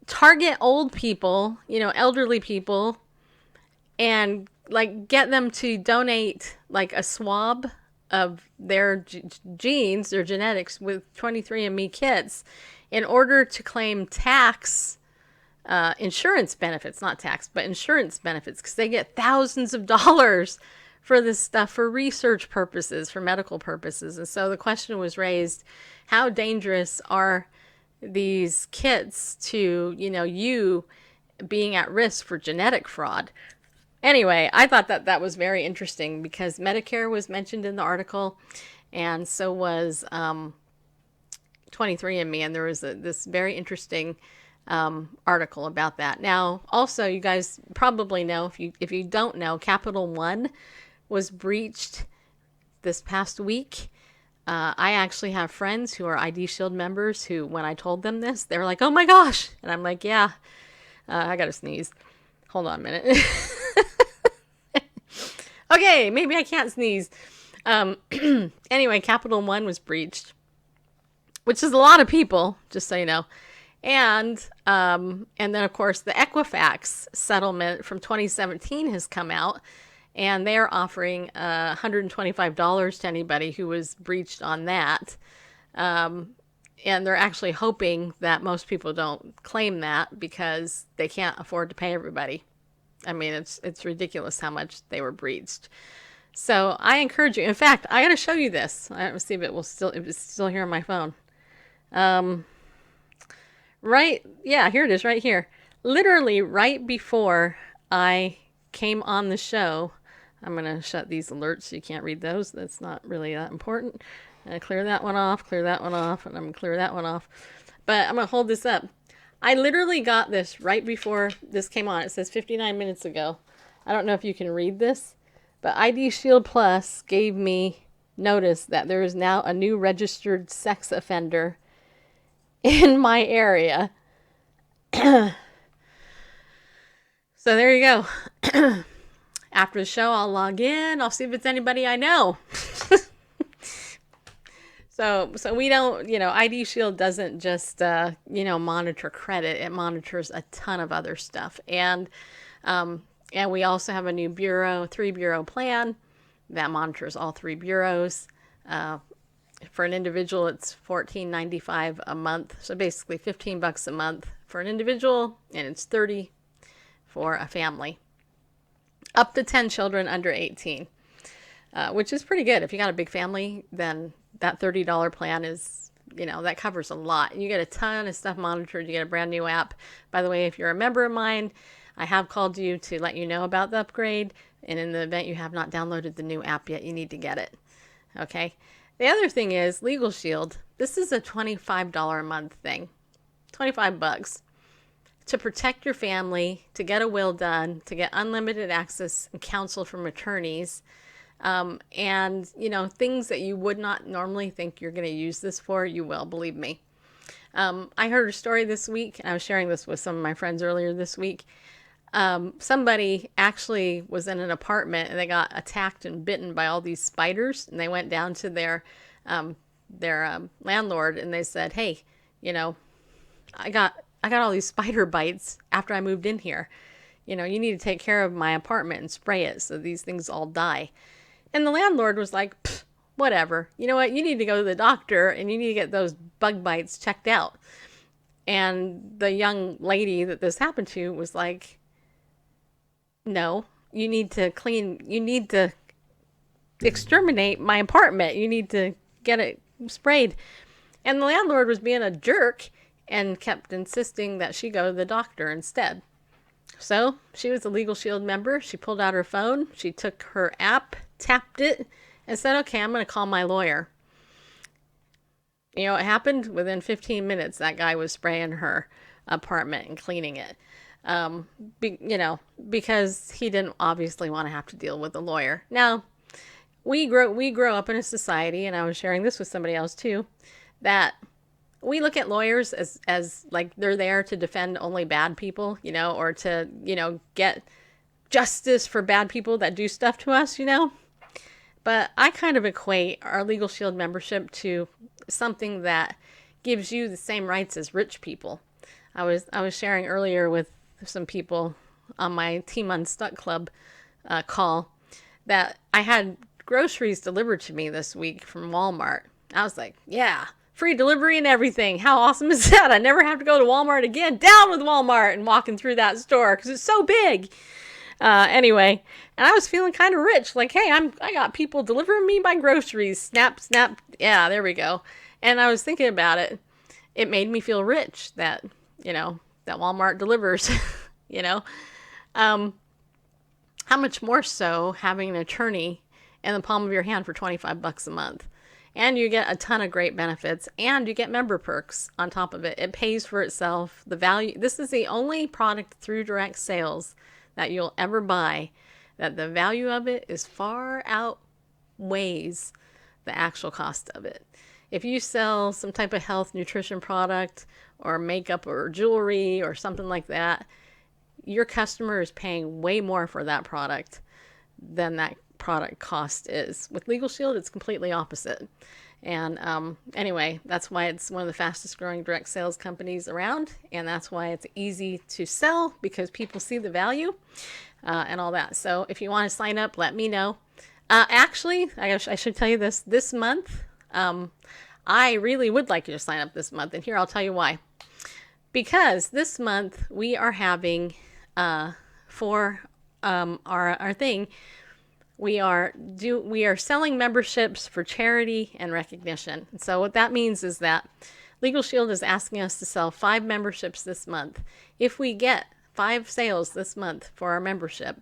E: target old people, elderly people, and get them to donate a swab of their genes, their genetics, with 23andMe kits in order to claim insurance benefits, not tax, but insurance benefits, because they get thousands of dollars for this stuff for research purposes, for medical purposes. And so the question was raised, how dangerous are these kits to, you being at risk for genetic fraud? Anyway, I thought that was very interesting because Medicare was mentioned in the article, and so was 23andMe, and there was this very interesting article about that. Now, also, you guys probably know, if you don't know, Capital One was breached this past week. I actually have friends who are ID Shield members who, when I told them this, they were like, "Oh my gosh!" And I'm like, "Yeah, I gotta sneeze. Hold on a minute." Okay, maybe I can't sneeze. Anyway, Capital One was breached, which is a lot of people, just so you know. And then, of course, the Equifax settlement from 2017 has come out, and they're offering $125 to anybody who was breached on that. And they're actually hoping that most people don't claim that because they can't afford to pay everybody. I mean, it's ridiculous how much they were breached. So I encourage you. In fact, I got to show you this. I don't see if it's still here on my phone. Right, yeah, here it is, right here. Literally right before I came on the show, I'm going to shut these alerts so you can't read those. That's not really that important. Clear that one off, and I'm going to clear that one off. But I'm going to hold this up. I literally got this right before this came on. It says 59 minutes ago. I don't know if you can read this, but ID Shield Plus gave me notice that there is now a new registered sex offender in my area. So there you go. After the show, I'll log in. I'll see if it's anybody I know. So we don't, ID Shield doesn't just, monitor credit. It monitors a ton of other stuff. And we also have a new bureau, 3-bureau plan that monitors all 3 bureaus. For an individual, it's $14.95 a month. So basically $15 a month for an individual, and it's $30 for a family. Up to 10 children under 18, which is pretty good. If you got a big family, then that $30 plan is, that covers a lot. You get a ton of stuff monitored. You get a brand new app. By the way, if you're a member of mine, I have called you to let you know about the upgrade. And in the event you have not downloaded the new app yet, you need to get it. Okay. The other thing is Legal Shield. This is a $25 a month thing. $25 to protect your family, to get a will done, to get unlimited access and counsel from attorneys. And things that you would not normally think you're going to use this for, you will, believe me. I heard a story this week, and I was sharing this with some of my friends earlier this week. Somebody actually was in an apartment and they got attacked and bitten by all these spiders, and they went down to their landlord and they said, "Hey, I got all these spider bites after I moved in here. You need to take care of my apartment and spray it so these things all die." And the landlord was like, "Whatever. You know what? You need to go to the doctor and you need to get those bug bites checked out." And the young lady that this happened to was like, "No, you need to exterminate my apartment. You need to get it sprayed." And the landlord was being a jerk and kept insisting that she go to the doctor instead. So she was a Legal Shield member. She pulled out her phone. She took her app, tapped it, and said, "Okay, I'm going to call my lawyer." It happened within 15 minutes. That guy was spraying her apartment and cleaning it. Because he didn't obviously want to have to deal with a lawyer. Now, we grow up in a society, and I was sharing this with somebody else too, that we look at lawyers as like they're there to defend only bad people, or to, get justice for bad people that do stuff to us, But I kind of equate our Legal Shield membership to something that gives you the same rights as rich people. I was sharing earlier with some people on my Team Unstuck Club call that I had groceries delivered to me this week from Walmart. I was like, yeah, free delivery and everything. How awesome is that? I never have to go to Walmart again. Down with Walmart and walking through that store because it's so big. Anyway, and I was feeling kind of rich. Like, hey, I got people delivering me my groceries. Snap, snap. Yeah, there we go. And I was thinking about it. It made me feel rich that, that Walmart delivers, how much more so having an attorney in the palm of your hand for $25 a month. And you get a ton of great benefits, and you get member perks on top of it. It pays for itself. The value, this is the only product through direct sales that you'll ever buy that the value of it is far outweighs the actual cost of it. If you sell some type of health nutrition product or makeup or jewelry or something like that, your customer is paying way more for that product than that product cost is. With Legal Shield, it's completely opposite. And anyway, that's why it's one of the fastest growing direct sales companies around. And that's why it's easy to sell, because people see the value and all that. So if you want to sign up, let me know. Actually, I should tell you this month, I really would like you to sign up this month. And here I'll tell you why. Because this month we are having for our thing, we are selling memberships for charity and recognition. And so what that means is that Legal Shield is asking us to sell 5 memberships this month. If we get 5 sales this month for our membership,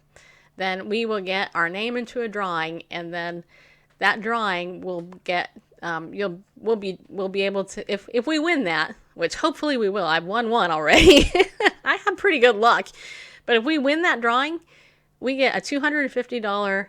E: then we will get our name into a drawing, and then that drawing will get we'll be able to, if we win that, which hopefully we will. I've won one already. I have pretty good luck. But if we win that drawing, we get a $250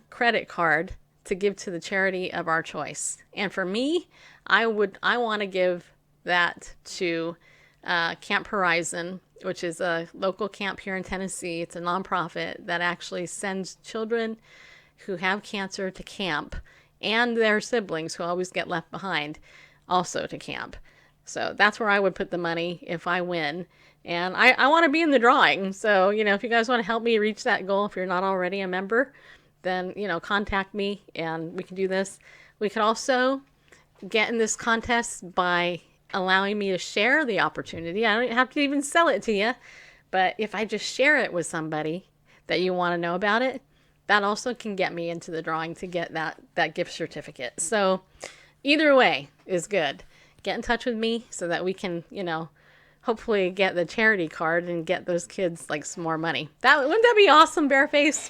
E: credit card to give to the charity of our choice. And for me, I want to give that to Camp Horizon, which is a local camp here in Tennessee. It's a nonprofit that actually sends children who have cancer to camp, and their siblings who always get left behind also to camp. So that's where I would put the money if I win. And I want to be in the drawing. So, if you guys want to help me reach that goal, if you're not already a member, then, contact me and we can do this. We could also get in this contest by allowing me to share the opportunity. I don't have to even sell it to you, but if I just share it with somebody that you want to know about it, that also can get me into the drawing to get that gift certificate. So either way is good. Get in touch with me so that we can, hopefully get the charity card and get those kids like some more money. Wouldn't that be awesome, Bareface?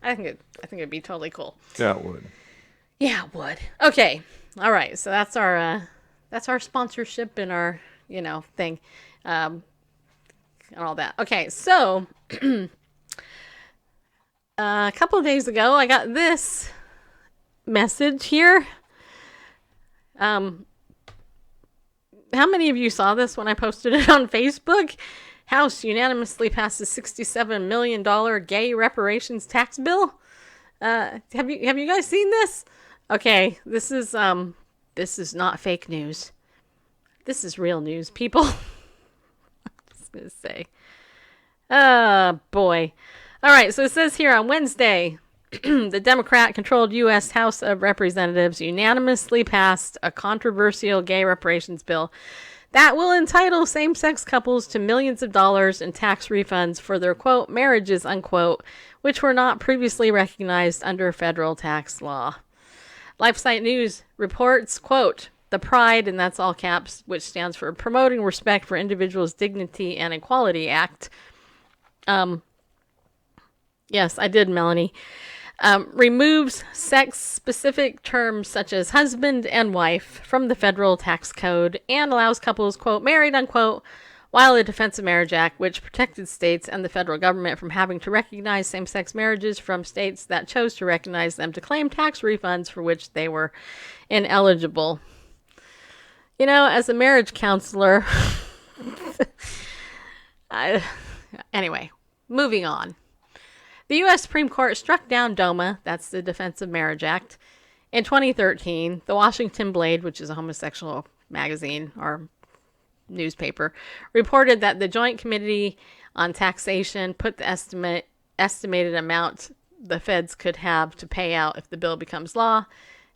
E: I think it'd be totally cool.
F: Yeah, it would.
E: Yeah, it would. Okay. All right. So that's our sponsorship and our, thing. And all that. Okay. So a couple of days ago, I got this message here. How many of you saw this when I posted it on Facebook? House unanimously passes $67 million gay reparations tax bill. Have you guys seen this? Okay, this is not fake news. This is real news, people. I'm just gonna say. Oh boy. All right, so it says here on Wednesday, the Democrat-controlled U.S. House of Representatives unanimously passed a controversial gay reparations bill that will entitle same-sex couples to millions of dollars in tax refunds for their, quote, marriages, unquote, which were not previously recognized under federal tax law. LifeSite News reports, quote, the PRIDE, and that's all caps, which stands for Promoting Respect for Individuals' Dignity and Equality Act. Yes, I did, Melanie. Removes sex-specific terms such as husband and wife from the federal tax code and allows couples, quote, married, unquote, while the Defense of Marriage Act, which protected states and the federal government from having to recognize same-sex marriages from states that chose to recognize them to claim tax refunds for which they were ineligible. As a marriage counselor, anyway, moving on. The U.S. Supreme Court struck down DOMA, that's the Defense of Marriage Act, in 2013. The Washington Blade, which is a homosexual magazine or newspaper, reported that the Joint Committee on Taxation put the estimated amount the feds could have to pay out if the bill becomes law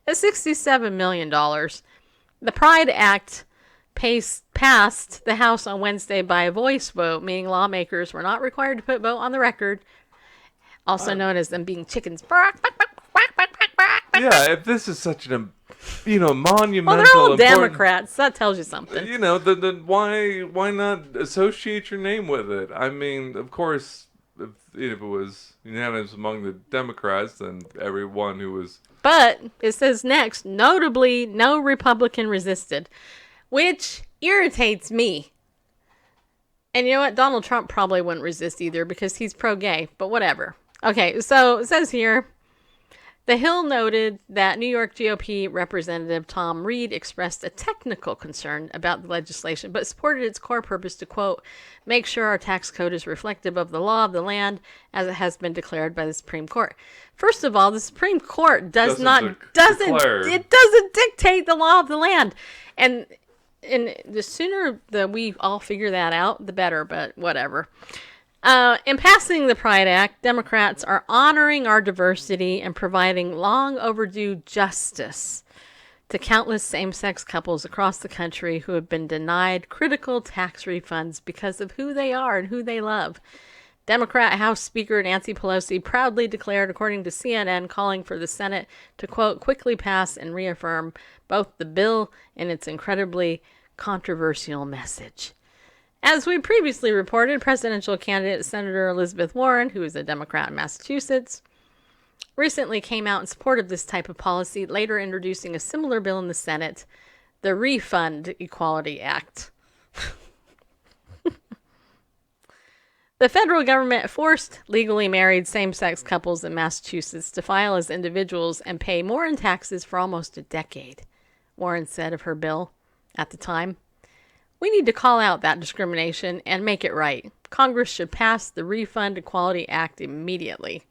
E: at $67 million. The PRIDE Act passed the House on Wednesday by a voice vote, meaning lawmakers were not required to put vote on the record, also known as them being chickens.
F: Yeah, if this is such an, monumental.
E: Well, they're all Democrats. That tells you something.
F: Why not associate your name with it? I mean, of course, if it was unanimous among the Democrats, then everyone who was.
E: But it says next, notably, no Republican resisted, which irritates me. And you know what? Donald Trump probably wouldn't resist either because he's pro-gay, but whatever. Okay, so it says here, The Hill noted that New York GOP Representative Tom Reed expressed a technical concern about the legislation, but supported its core purpose to, quote, make sure our tax code is reflective of the law of the land as it has been declared by the Supreme Court. First of all, the Supreme Court doesn't dictate the law of the land. And the sooner that we all figure that out, the better, but whatever. In passing the PRIDE Act, Democrats are honoring our diversity and providing long overdue justice to countless same-sex couples across the country who have been denied critical tax refunds because of who they are and who they love. Democrat House Speaker Nancy Pelosi proudly declared, according to CNN, calling for the Senate to, quote, quickly pass and reaffirm both the bill and its incredibly controversial message. As we previously reported, presidential candidate Senator Elizabeth Warren, who is a Democrat in Massachusetts, recently came out in support of this type of policy, later introducing a similar bill in the Senate, the Refund Equality Act. The federal government forced legally married same-sex couples in Massachusetts to file as individuals and pay more in taxes for almost a decade, Warren said of her bill at the time. We need to call out that discrimination and make it right. Congress should pass the Refund Equality Act immediately.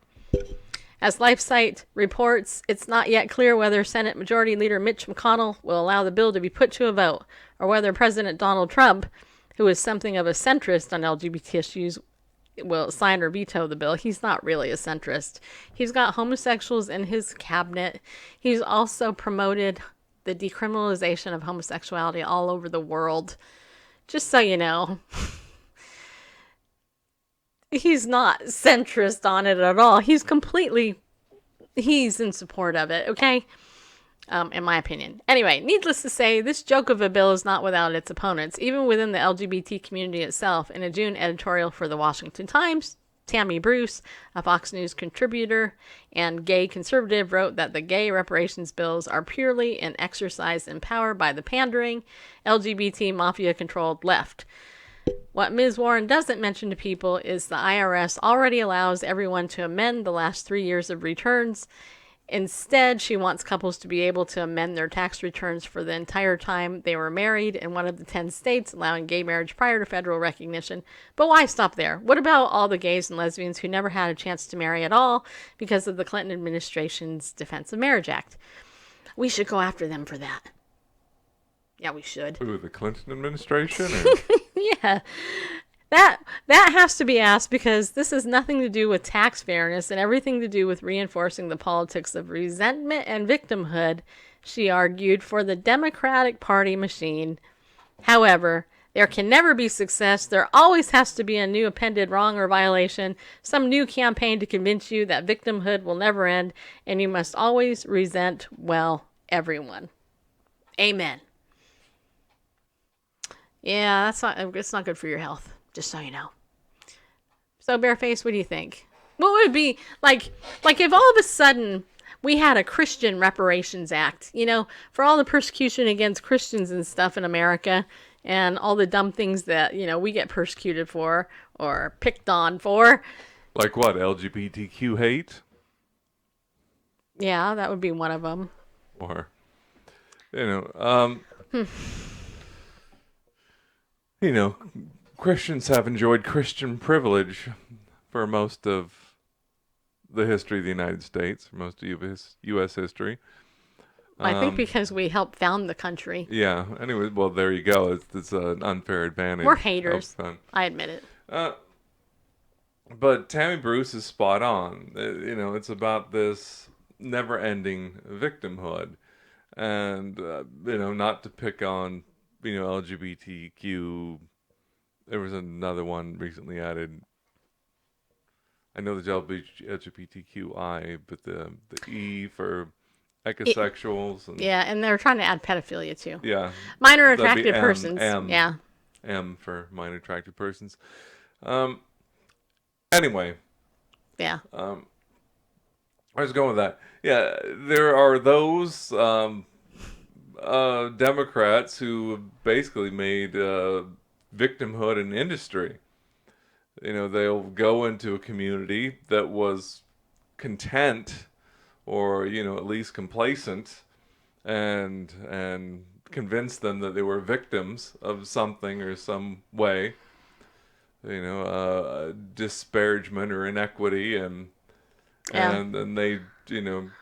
E: As LifeSite reports, it's not yet clear whether Senate Majority Leader Mitch McConnell will allow the bill to be put to a vote, or whether President Donald Trump, who is something of a centrist on LGBT issues, will sign or veto the bill. He's not really a centrist. He's got homosexuals in his cabinet. He's also promoted the decriminalization of homosexuality all over the world. Just so you know. He's not centrist on it at all. He's in support of it, okay? In my opinion. Anyway, needless to say, this joke of a bill is not without its opponents, even within the LGBT community itself. In a June editorial for the Washington Times, Tammy Bruce, a Fox News contributor and gay conservative, wrote that the gay reparations bills are purely an exercise in power by the pandering, LGBT mafia-controlled left. What Ms. Warren doesn't mention to people is the IRS already allows everyone to amend the last 3 years of returns. Instead, she wants couples to be able to amend their tax returns for the entire time they were married in one of the 10 states allowing gay marriage prior to federal recognition. But why stop there? What about all the gays and lesbians who never had a chance to marry at all because of the Clinton administration's Defense of Marriage Act? We should go after them for that. Yeah, we should.
F: Ooh, the Clinton administration? Or?
E: Yeah. That has to be asked, because this has nothing to do with tax fairness and everything to do with reinforcing the politics of resentment and victimhood, she argued, for the Democratic Party machine. However, there can never be success. There always has to be a new appended wrong or violation, some new campaign to convince you that victimhood will never end, and you must always resent, well, everyone. Amen. Yeah, it's not good for your health, just so you know. So, Bareface, what do you think? What would be, like if all of a sudden we had a Christian Reparations Act, for all the persecution against Christians and stuff in America, and all the dumb things that, we get persecuted for, or picked on for.
F: Like what, LGBTQ hate?
E: Yeah, that would be one of them.
F: Or, Christians have enjoyed Christian privilege for most of the history of the United States, for most of U.S. history.
E: I think because we helped found the country.
F: Yeah. Anyway, well, there you go. It's an unfair advantage.
E: We're haters. I admit it.
F: But Tammy Bruce is spot on. It's about this never-ending victimhood. And, not to pick on LGBTQ. There was another one recently added. I know the LGBTQI, but the E for ecosexuals.
E: And they're trying to add pedophilia too.
F: Yeah.
E: Minor attracted persons.
F: Yeah. M for minor attracted persons. Anyway.
E: Yeah.
F: I was going with that. Yeah, there are those Democrats who basically made victimhood an industry. They'll go into a community that was content or, at least complacent and convince them that they were victims of something or some way, disparagement or inequity, and then they,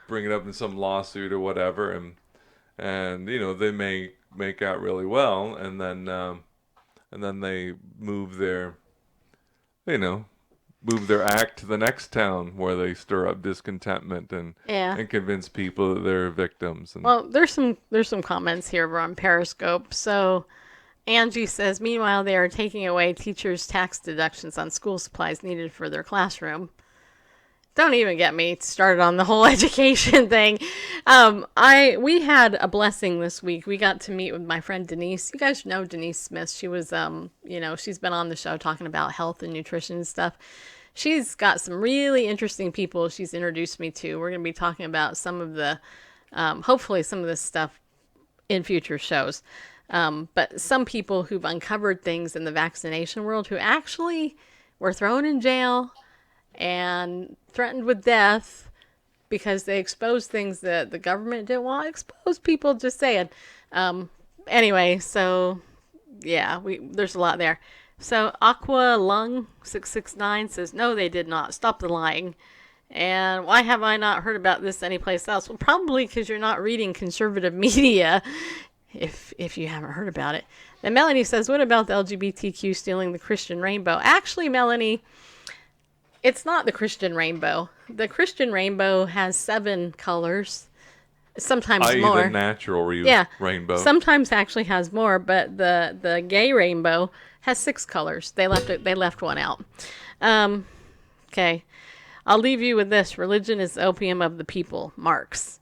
F: bring it up in some lawsuit or whatever, and they may make out really well, and then they move their act to the next town where they stir up discontentment and convince people that they're victims.
E: Well, there's some comments here over on Periscope. So Angie says, meanwhile, they are taking away teachers' tax deductions on school supplies needed for their classroom. Don't even get me started on the whole education thing. We had a blessing this week. We got to meet with my friend Denise. You guys know Denise Smith. She was, she's been on the show talking about health and nutrition and stuff. She's got some really interesting people she's introduced me to. We're going to be talking about some of the, hopefully some of this stuff in future shows. But some people who've uncovered things in the vaccination world who actually were thrown in jail and threatened with death because they exposed things that the government didn't want to expose people, just saying. Anyway, so yeah, there's a lot there. So Aqua Lung 669 says, no, they did not. Stop the lying. And why have I not heard about this anyplace else? Well, probably because you're not reading conservative media, if you haven't heard about it. Then Melanie says, what about the LGBTQ stealing the Christian rainbow? Actually, Melanie, it's not the Christian rainbow. The Christian rainbow has 7 colors, sometimes more.
F: The natural rainbow.
E: Sometimes actually has more, but the gay rainbow has 6 colors. They left one out. Okay. I'll leave you with this. Religion is the opium of the people. Marx.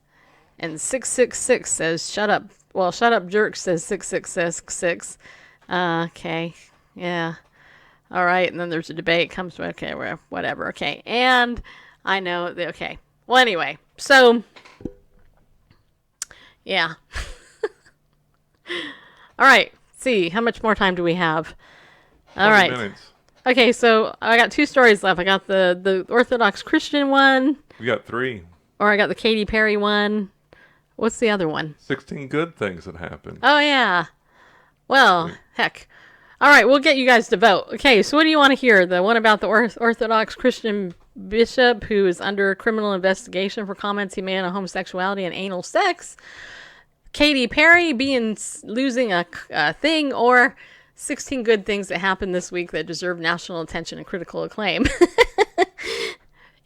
E: And 666 says, shut up. Well, shut up, jerk, says 6666. Okay. Yeah. All right. And then there's a debate. Comes to, okay, whatever. Okay. And I know. Okay. Well, anyway. So, yeah. All right. See, how much more time do we have? All right.
F: Minutes.
E: Okay, so I got 2 stories left. I got the Orthodox Christian one.
F: We got 3.
E: Or I got the Katy Perry one. What's the other one?
F: 16 good things that happened.
E: Oh, yeah. Well, heck. All right, we'll get you guys to vote. Okay, so what do you want to hear? The one about the Orthodox Christian bishop who is under criminal investigation for comments he made on homosexuality and anal sex? Katy Perry losing a thing, or 16 good things that happened this week that deserve national attention and critical acclaim.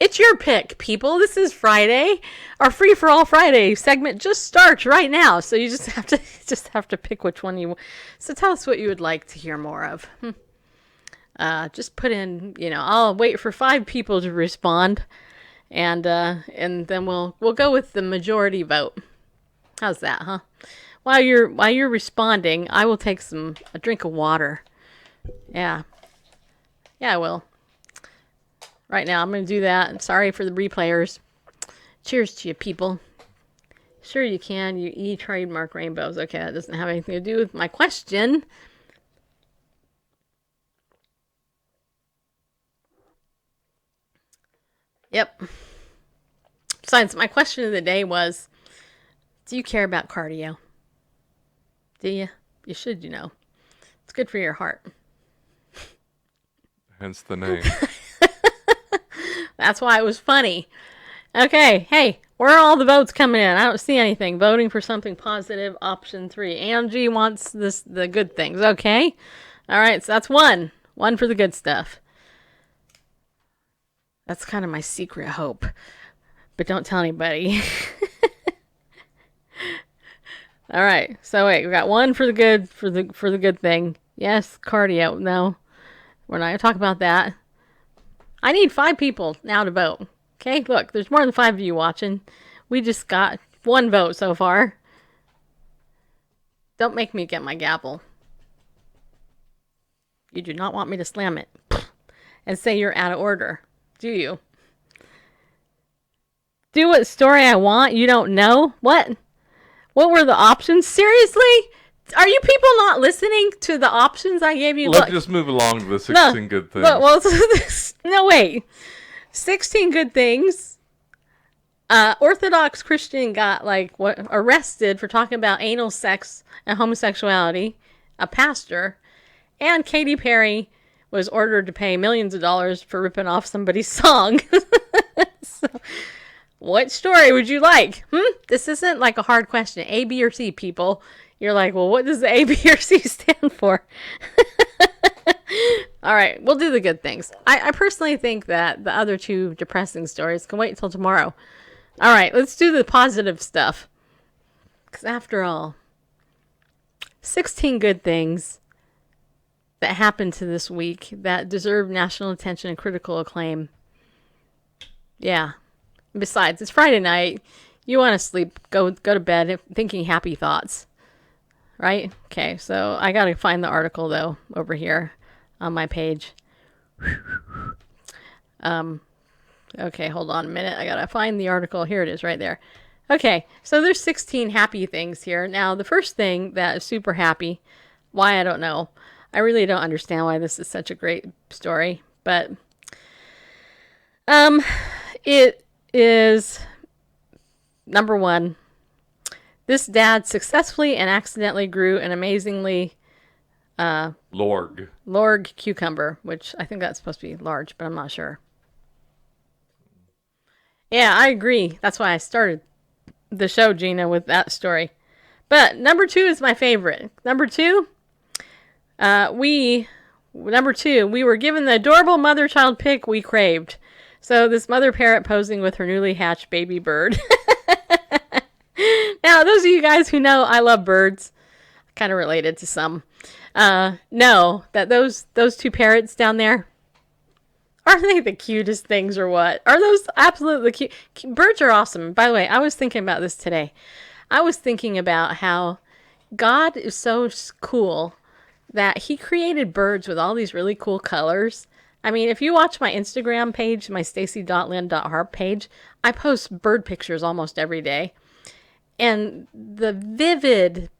E: It's your pick, people. This is Friday. Our Free for All Friday segment just starts right now, so you just have to pick which one you. So tell us what you would like to hear more of. Just put in, I'll wait for 5 people to respond, and then we'll go with the majority vote. How's that, huh? While you're responding, I will take a drink of water. Yeah, I will. Right now, I'm going to do that. I'm sorry for the replayers. Cheers to you, people. Sure you can. You trademark rainbows. Okay, that doesn't have anything to do with my question. Yep. Besides, my question of the day was, do you care about cardio? Do you? You should, It's good for your heart.
F: Hence the name.
E: That's why it was funny. Okay, hey, where are all the votes coming in? I don't see anything. Voting for something positive, option 3. Angie wants the good things. Okay. All right, so that's 1. 1 for the good stuff. That's kind of my secret hope. But don't tell anybody. All right. So wait, we got 1 for the good thing. Yes, cardio. No. We're not going to talk about that. I need 5 people now to vote. Okay, look, there's more than 5 of you watching. We just got 1 vote so far. Don't make me get my gavel. You do not want me to slam it and say you're out of order, do you? Do what story I want? You don't know? What? What were the options? Seriously? Are you people not listening to the options I gave you?
F: Let's just move along to the 16 good things.
E: Well, no, wait. 16 good things. Orthodox Christian got arrested for talking about anal sex and homosexuality. A pastor. And Katy Perry was ordered to pay millions of dollars for ripping off somebody's song. So, what story would you like? This isn't like a hard question. A, B, or C, people. You're like, well, what does the A, B, or C stand for? All right, we'll do the good things. I personally think that the other 2 depressing stories can wait until tomorrow. All right, let's do the positive stuff. Because after all, 16 good things that happened to this week that deserve national attention and critical acclaim. Yeah. Besides, it's Friday night. You want to sleep. Go to bed thinking happy thoughts. Right? Okay, so I got to find the article, though, over here on my page. Okay, hold on a minute. I got to find the article. Here it is right there. Okay, so there's 16 happy things here. Now, the first thing that is super happy, why I don't know. I really don't understand why this is such a great story, but it is number 1. This dad successfully and accidentally grew an amazingly Lorg cucumber, which I think that's supposed to be large, but I'm not sure. Yeah, I agree. That's why I started the show, Gina, with that story. But number 2 is my favorite. Number 2, we were given the adorable mother-child pic we craved. So this mother parrot posing with her newly hatched baby bird. Now, those of you guys who know I love birds, kind of related to some, know that those 2 parrots down there, aren't they the cutest things or what? Are those absolutely cute? Birds are awesome. By the way, I was thinking about this today. I was thinking about how God is so cool that he created birds with all these really cool colors. I mean, if you watch my Instagram page, my stacy.lynn.harp page, I post bird pictures almost every day. And the vivid,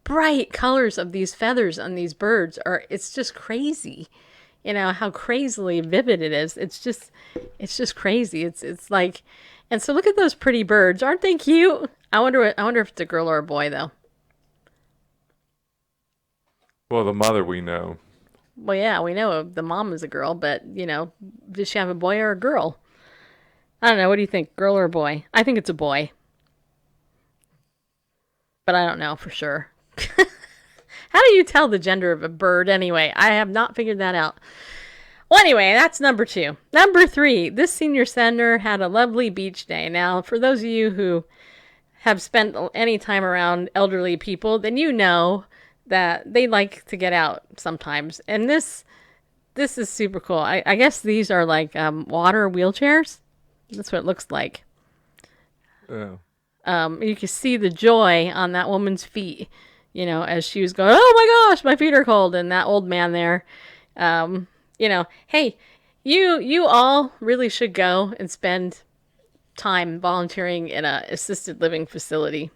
E: bright colors of these feathers on these birds it's just crazy. You know, how crazily vivid it is. It's just crazy. It's like, and so look at those pretty birds. Aren't they cute? I wonder if it's a girl or a boy, though.
F: Well, the mother we know.
E: Well, yeah, we know the mom is a girl, but, you know, does she have a boy or a girl? I don't know. What do you think, girl or a boy? I think it's a boy. But I don't know for sure. How do you tell the gender of a bird anyway? I have not figured that out. Well, anyway, that's number 2. Number 3, this senior center had a lovely beach day. Now, for those of you who have spent any time around elderly people, then you know that they like to get out sometimes. And this is super cool. I guess these are like water wheelchairs. That's what it looks like.
F: Oh.
E: You can see the joy on that woman's feet, you know, as she was going, oh my gosh, my feet are cold. And that old man there, you know, hey, you all really should go and spend time volunteering in a assisted living facility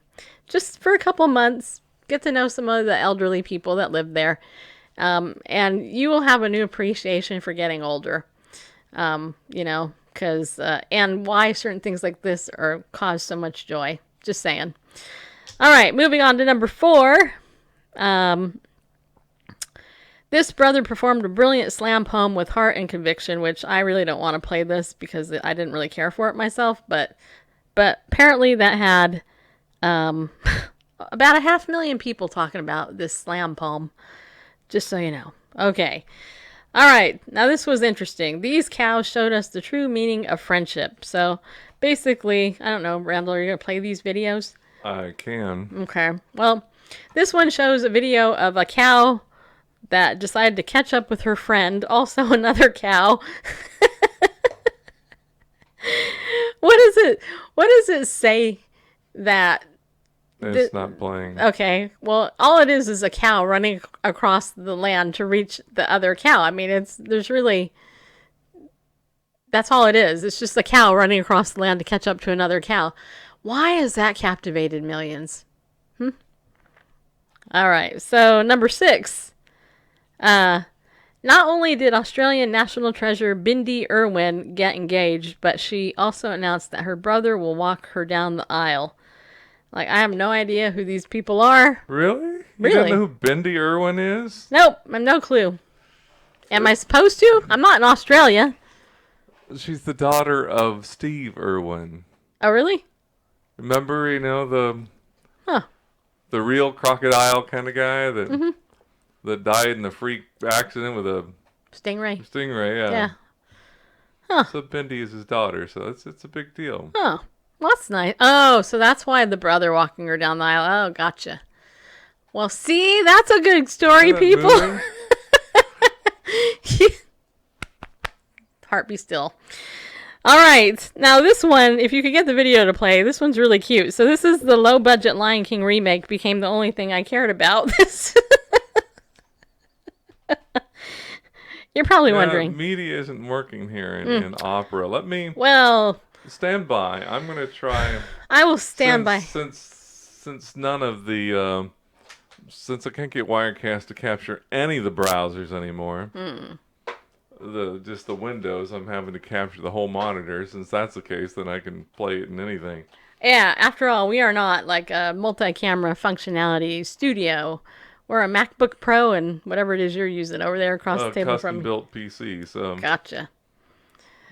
E: just for a couple months. Get to know some of the elderly people that live there. And you will have a new appreciation for getting older. You know, because, and why certain things like this cause so much joy. Just saying. All right, moving on to number 4. This brother performed a brilliant slam poem with heart and conviction, which I really don't want to play this because I didn't really care for it myself, but apparently that had about 500,000 people talking about this slam poem, just so you know. Okay. All right. Now this was interesting. These cows showed us the true meaning of friendship. So basically, I don't know, Randall, are you going to play these videos?
F: I can.
E: Okay. Well, this one shows a video of a cow that decided to catch up with her friend, also another cow. What does it say that...
F: It's not playing.
E: Okay. Well, all it is a cow running across the land to reach the other cow. I mean, that's all it is. It's just a cow running across the land to catch up to another cow. Why has that captivated millions? All right. So, number 6. Not only did Australian national treasure Bindi Irwin get engaged, but she also announced that her brother will walk her down the aisle. Like, I have no idea who these people are.
F: Really?
E: Really?
F: You don't know who Bindi Irwin is?
E: Nope, I have no clue. Am I supposed to? I'm not in Australia.
F: She's the daughter of Steve Irwin.
E: Oh, really?
F: Remember, you know, the real crocodile kind of guy that died in a freak accident with a
E: Stingray.
F: stingray?
E: Yeah. Huh.
F: So Bindi is his daughter, so it's a big deal.
E: Oh, well, that's nice. Oh, so that's why the brother walking her down the aisle. Oh, gotcha. Well, see, that's a good story, people. Heart be still. All right. Now, this one, if you could get the video to play, this one's really cute. So this is the low-budget Lion King remake became the only thing I cared about. This. You're probably wondering.
F: Media isn't working here in opera. Let me...
E: Well...
F: Stand by. I'm going to try...
E: I will stand by.
F: Since none of the... since I can't get Wirecast to capture any of the browsers anymore... Just the windows, I'm having to capture the whole monitor. Since that's the case, then I can play it in anything.
E: Yeah, after all, we are not like a multi-camera functionality studio. Or a MacBook Pro and whatever it is you're using over there across the table from me.
F: Custom-built PC, so...
E: Gotcha.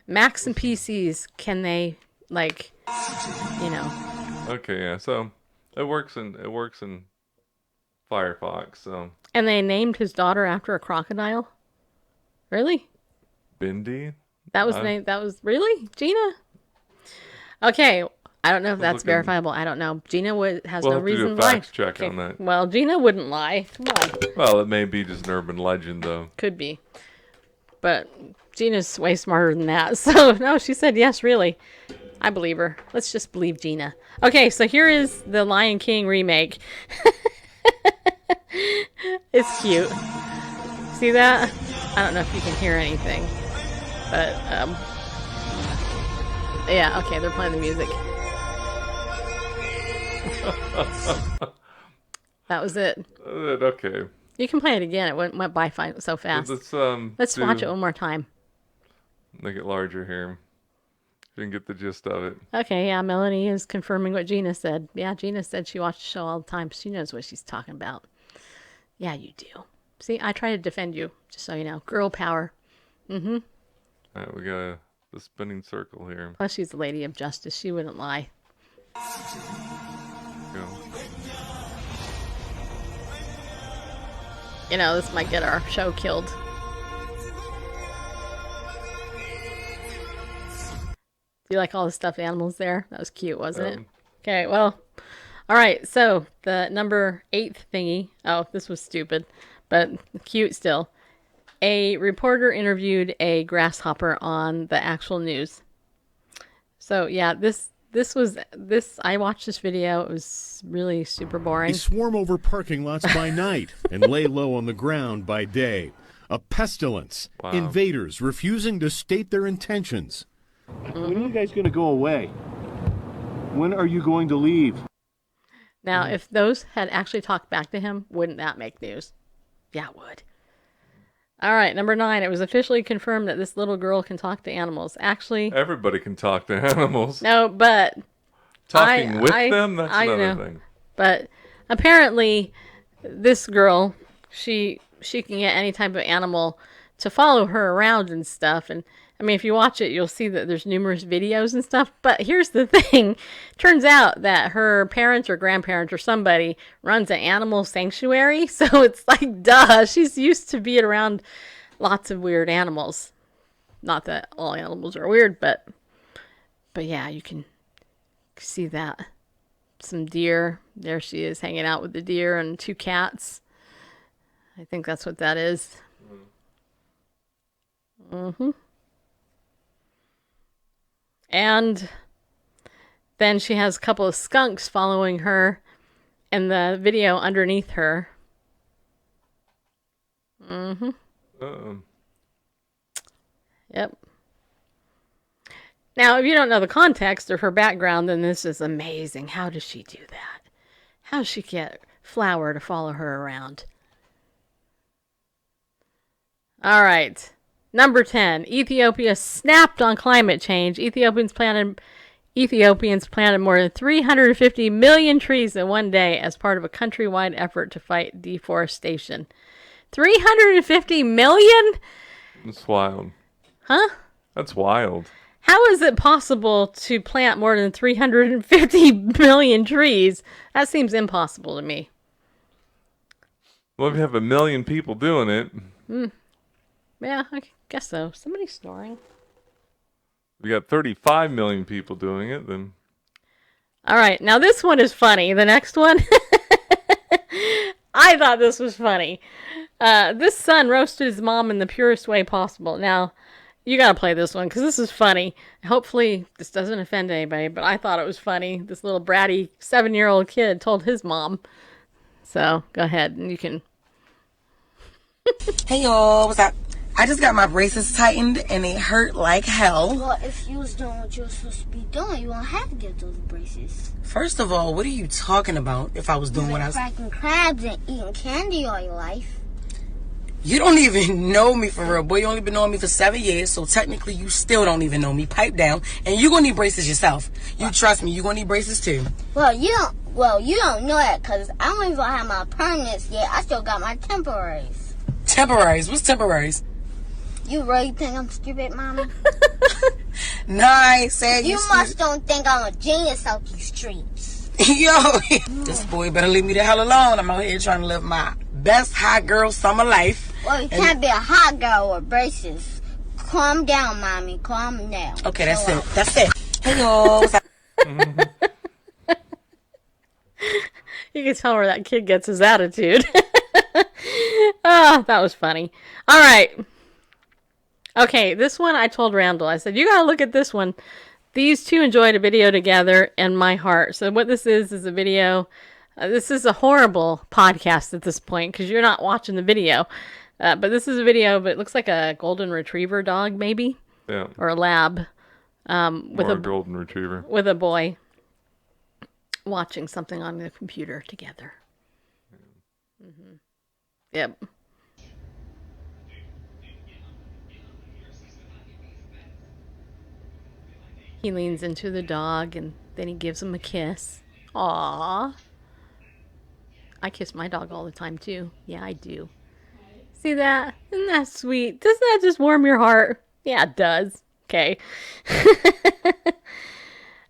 E: Macs and PCs, can they, like, you know...
F: Okay, yeah, so it works in Firefox, so...
E: And they named his daughter after a crocodile? Really?
F: Bindi?
E: That was named. That was really Gina. Okay, I don't know if that's verifiable. I don't know. Gina has no reason to lie.
F: Fact check on that.
E: Well, Gina wouldn't lie. Come on.
F: Well, it may be just an urban legend, though.
E: Could be, but Gina's way smarter than that. So no, she said yes. Really, I believe her. Let's just believe Gina. Okay, so here is the Lion King remake. It's cute. See that? I don't know if you can hear anything, but yeah, okay, they're playing the music. That was it.
F: Okay.
E: You can play it again. It went by so fast. Let's watch it one more time.
F: Make it larger here. You can get the gist of it.
E: Okay, yeah, Melanie is confirming what Gina said. Yeah, Gina said she watched the show all the time. She knows what she's talking about. Yeah, you do. See, I try to defend you, just so you know. Girl power. Mm-hmm.
F: All right, we got the spinning circle here.
E: Plus, she's the lady of justice. She wouldn't lie.
F: Go.
E: You know, this might get our show killed. Do you like all the stuffed animals there? That was cute, wasn't it? Okay, well, all right. So the number 8 thingy. Oh, this was stupid, but cute still. A reporter interviewed a grasshopper on the actual news. So yeah, this I watched this video. It was really super boring.
G: They swarm over parking lots by night and lay low on the ground by day. A pestilence.
F: Wow.
G: Invaders refusing to state their intentions.
H: When are you guys going to go away? When are you going to leave?
E: Now, if those had actually talked back to him, wouldn't that make news? Yeah, it would. All right, number 9. It was officially confirmed that this little girl can talk to animals. Actually,
F: Everybody can talk to animals.
E: no, but
F: Talking with them, that's another thing.
E: But apparently, this girl, she can get any type of animal to follow her around and stuff. And I mean, if you watch it, you'll see that there's numerous videos and stuff. But here's the thing. Turns out that her parents or grandparents or somebody runs an animal sanctuary. So it's like, duh, she's used to being around lots of weird animals. Not that all animals are weird, but yeah, you can see that. Some deer. There she is hanging out with the deer and 2 cats. I think that's what that is. Mm-hmm. And then she has a couple of skunks following her and the video underneath her. Mm-hmm. Yep. Now, if you don't know the context of her background, then this is amazing. How does she do that? How does she get Flower to follow her around? All right. Number 10, Ethiopia snapped on climate change. Ethiopians planted more than 350 million trees in one day as part of a countrywide effort to fight deforestation. 350 million?
F: That's wild.
E: Huh?
F: That's wild.
E: How is it possible to plant more than 350 million trees? That seems impossible to me.
F: Well, if you have 1 million people doing it...
E: Yeah, I guess so. Somebody's snoring.
F: We got 35 million people doing it, then...
E: All right, now this one is funny. The next one, I thought this was funny. This son roasted his mom in the purest way possible. Now, you gotta play this one, because this is funny. Hopefully, this doesn't offend anybody, but I thought it was funny. This little bratty 7-year-old kid told his mom. So, go ahead, and you can...
I: Hey, y'all, what's up? I just got my braces tightened, and they hurt like hell.
J: Well, if you was doing what you were supposed to be doing, you won't have to get those braces.
I: First of all, what are you talking about if I was doing what I was...
J: cracking crabs and eating candy all your life.
I: You don't even know me for real, boy. You only been knowing me for 7 years, so technically you still don't even know me. Pipe down, and you gonna need braces yourself. You trust me, you gonna need braces too.
J: Well, you don't... Well, you don't know that because I don't even have my permanents yet. I still got my temporaries.
I: Temporaries? What's temporaries?
J: You really think I'm stupid, Mama?
I: No, I ain't saying
J: You must don't think I'm a genius out these streets.
I: Yo, this boy better leave me the hell alone. I'm out here trying to live my best hot girl summer life.
J: Well, you can't be a hot girl with braces. Calm down, Mommy. Calm down.
I: Okay, that's it. That's it. Hey, y'all.
E: You can tell where that kid gets his attitude. Ah, that was funny. All right. Okay, this one I told Randall. I said, you got to look at this one. These two enjoyed a video together in my heart. So what this is a video. This is a horrible podcast at this point because you're not watching the video. But this is a video, but it looks like a golden retriever dog, maybe.
F: Yeah.
E: Or a lab. With
F: or
E: a
F: golden retriever.
E: With a boy watching something on the computer together. Mm-hmm. Yep. He leans into the dog and then he gives him a kiss. Aww. I kiss my dog all the time too. Yeah, I do. See that? Isn't that sweet? Doesn't that just warm your heart? Yeah, it does. Okay.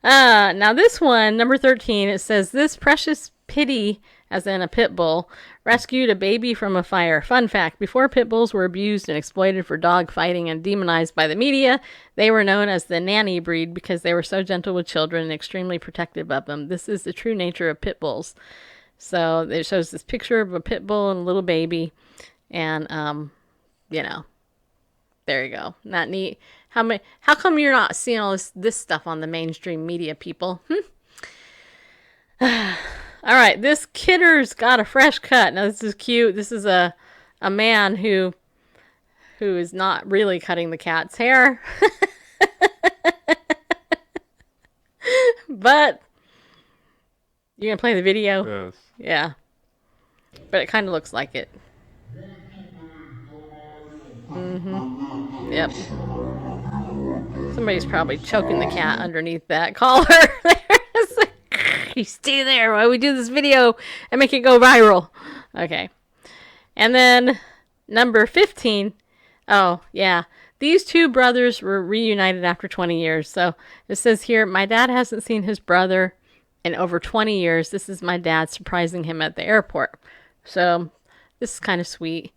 E: Now this one, number 13, it says, this precious pitty, as in a pit bull, rescued a baby from a fire. Fun fact, before pit bulls were abused and exploited for dog fighting and demonized by the media, they were known as the nanny breed because they were so gentle with children and extremely protective of them. This is the true nature of pit bulls. So it shows this picture of a pit bull and a little baby. And, you know, there you go. Not neat. How come you're not seeing all this stuff on the mainstream media, people? All right, this Kidder's got a fresh cut. Now this is cute. This is a man who is not really cutting the cat's hair. But you gonna play the video?
F: Yes.
E: Yeah. But it kind of looks like it. Mm-hmm. Yep. Somebody's probably choking the cat underneath that collar. You stay there while we do this video and make it go viral. Okay. And then number 15. Oh, yeah. These two brothers were reunited after 20 years. So it says here, my dad hasn't seen his brother in over 20 years. This is my dad surprising him at the airport. So this is kind of sweet.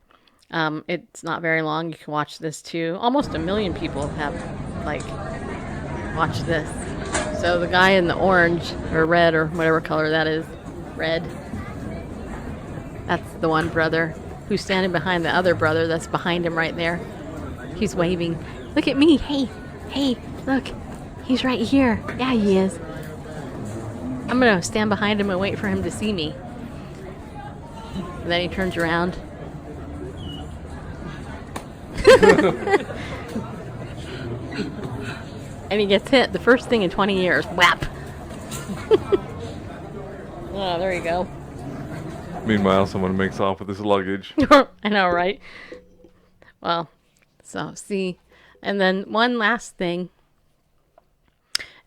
E: It's not very long. You can watch this too. Almost 1 million people have, watched this. So the guy in the orange, or red, or whatever color that is, red, that's the one brother who's standing behind the other brother that's behind him right there. He's waving. Look at me. Hey, look. He's right here. Yeah, he is. I'm going to stand behind him and wait for him to see me. And then he turns around. And he gets hit the first thing in 20 years. Whap! Oh, there you go.
F: Meanwhile, someone makes off with his luggage.
E: I know, right? Well, so, see. And then one last thing.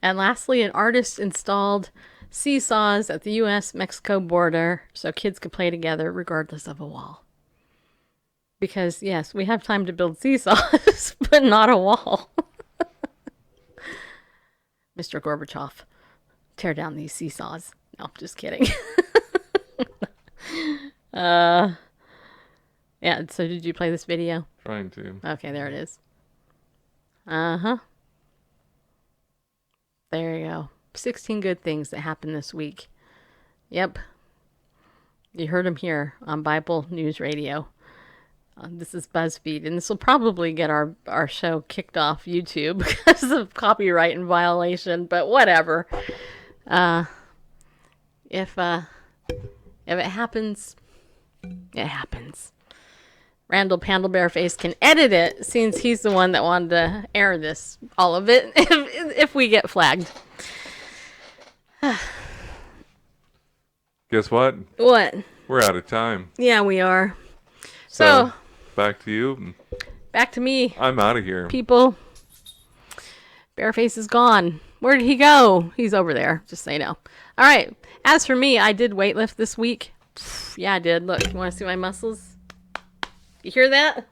E: And lastly, an artist installed seesaws at the U.S.-Mexico border so kids could play together regardless of a wall. Because, yes, we have time to build seesaws, but not a wall. Mr. Gorbachev, tear down these seesaws. No, just kidding. Yeah, so did you play this video?
F: Trying to.
E: Okay, there it is. Uh-huh. There you go. 16 good things that happened this week. Yep. You heard them here on Bible News Radio. This is BuzzFeed, and this will probably get our show kicked off YouTube because of copyright and violation, but whatever. If it happens, it happens. Randall Pandlebearface can edit it since he's the one that wanted to air this, all of it, if we get flagged.
F: Guess what?
E: What?
F: We're out of time.
E: Yeah, we are. So
F: back to you.
E: Back to me.
F: I'm out of here.
E: People, Bearface is gone. Where did he go? He's over there, just so you know. All right. As for me, I did weightlift this week. Yeah, I did. Look, you want to see my muscles? You hear that?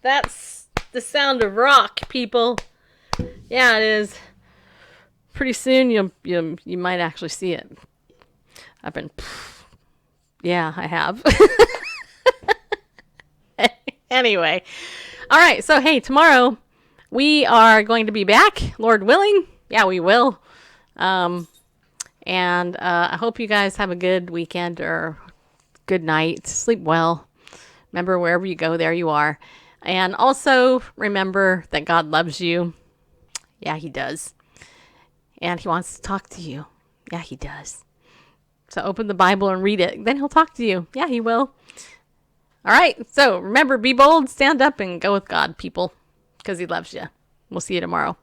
E: That's the sound of rock, people. Yeah, it is. Pretty soon, you might actually see it. I've been... Yeah, I have. Anyway. All right, so hey, tomorrow we are going to be back, Lord willing. Yeah, we will. And I hope you guys have a good weekend or good night. Sleep well. Remember, wherever you go, there you are. And also remember that God loves you. Yeah, he does. And he wants to talk to you. Yeah, he does. So open the Bible and read it. Then he'll talk to you. Yeah, he will. All right. So remember, be bold, stand up, and go with God, people, because he loves you. We'll see you tomorrow.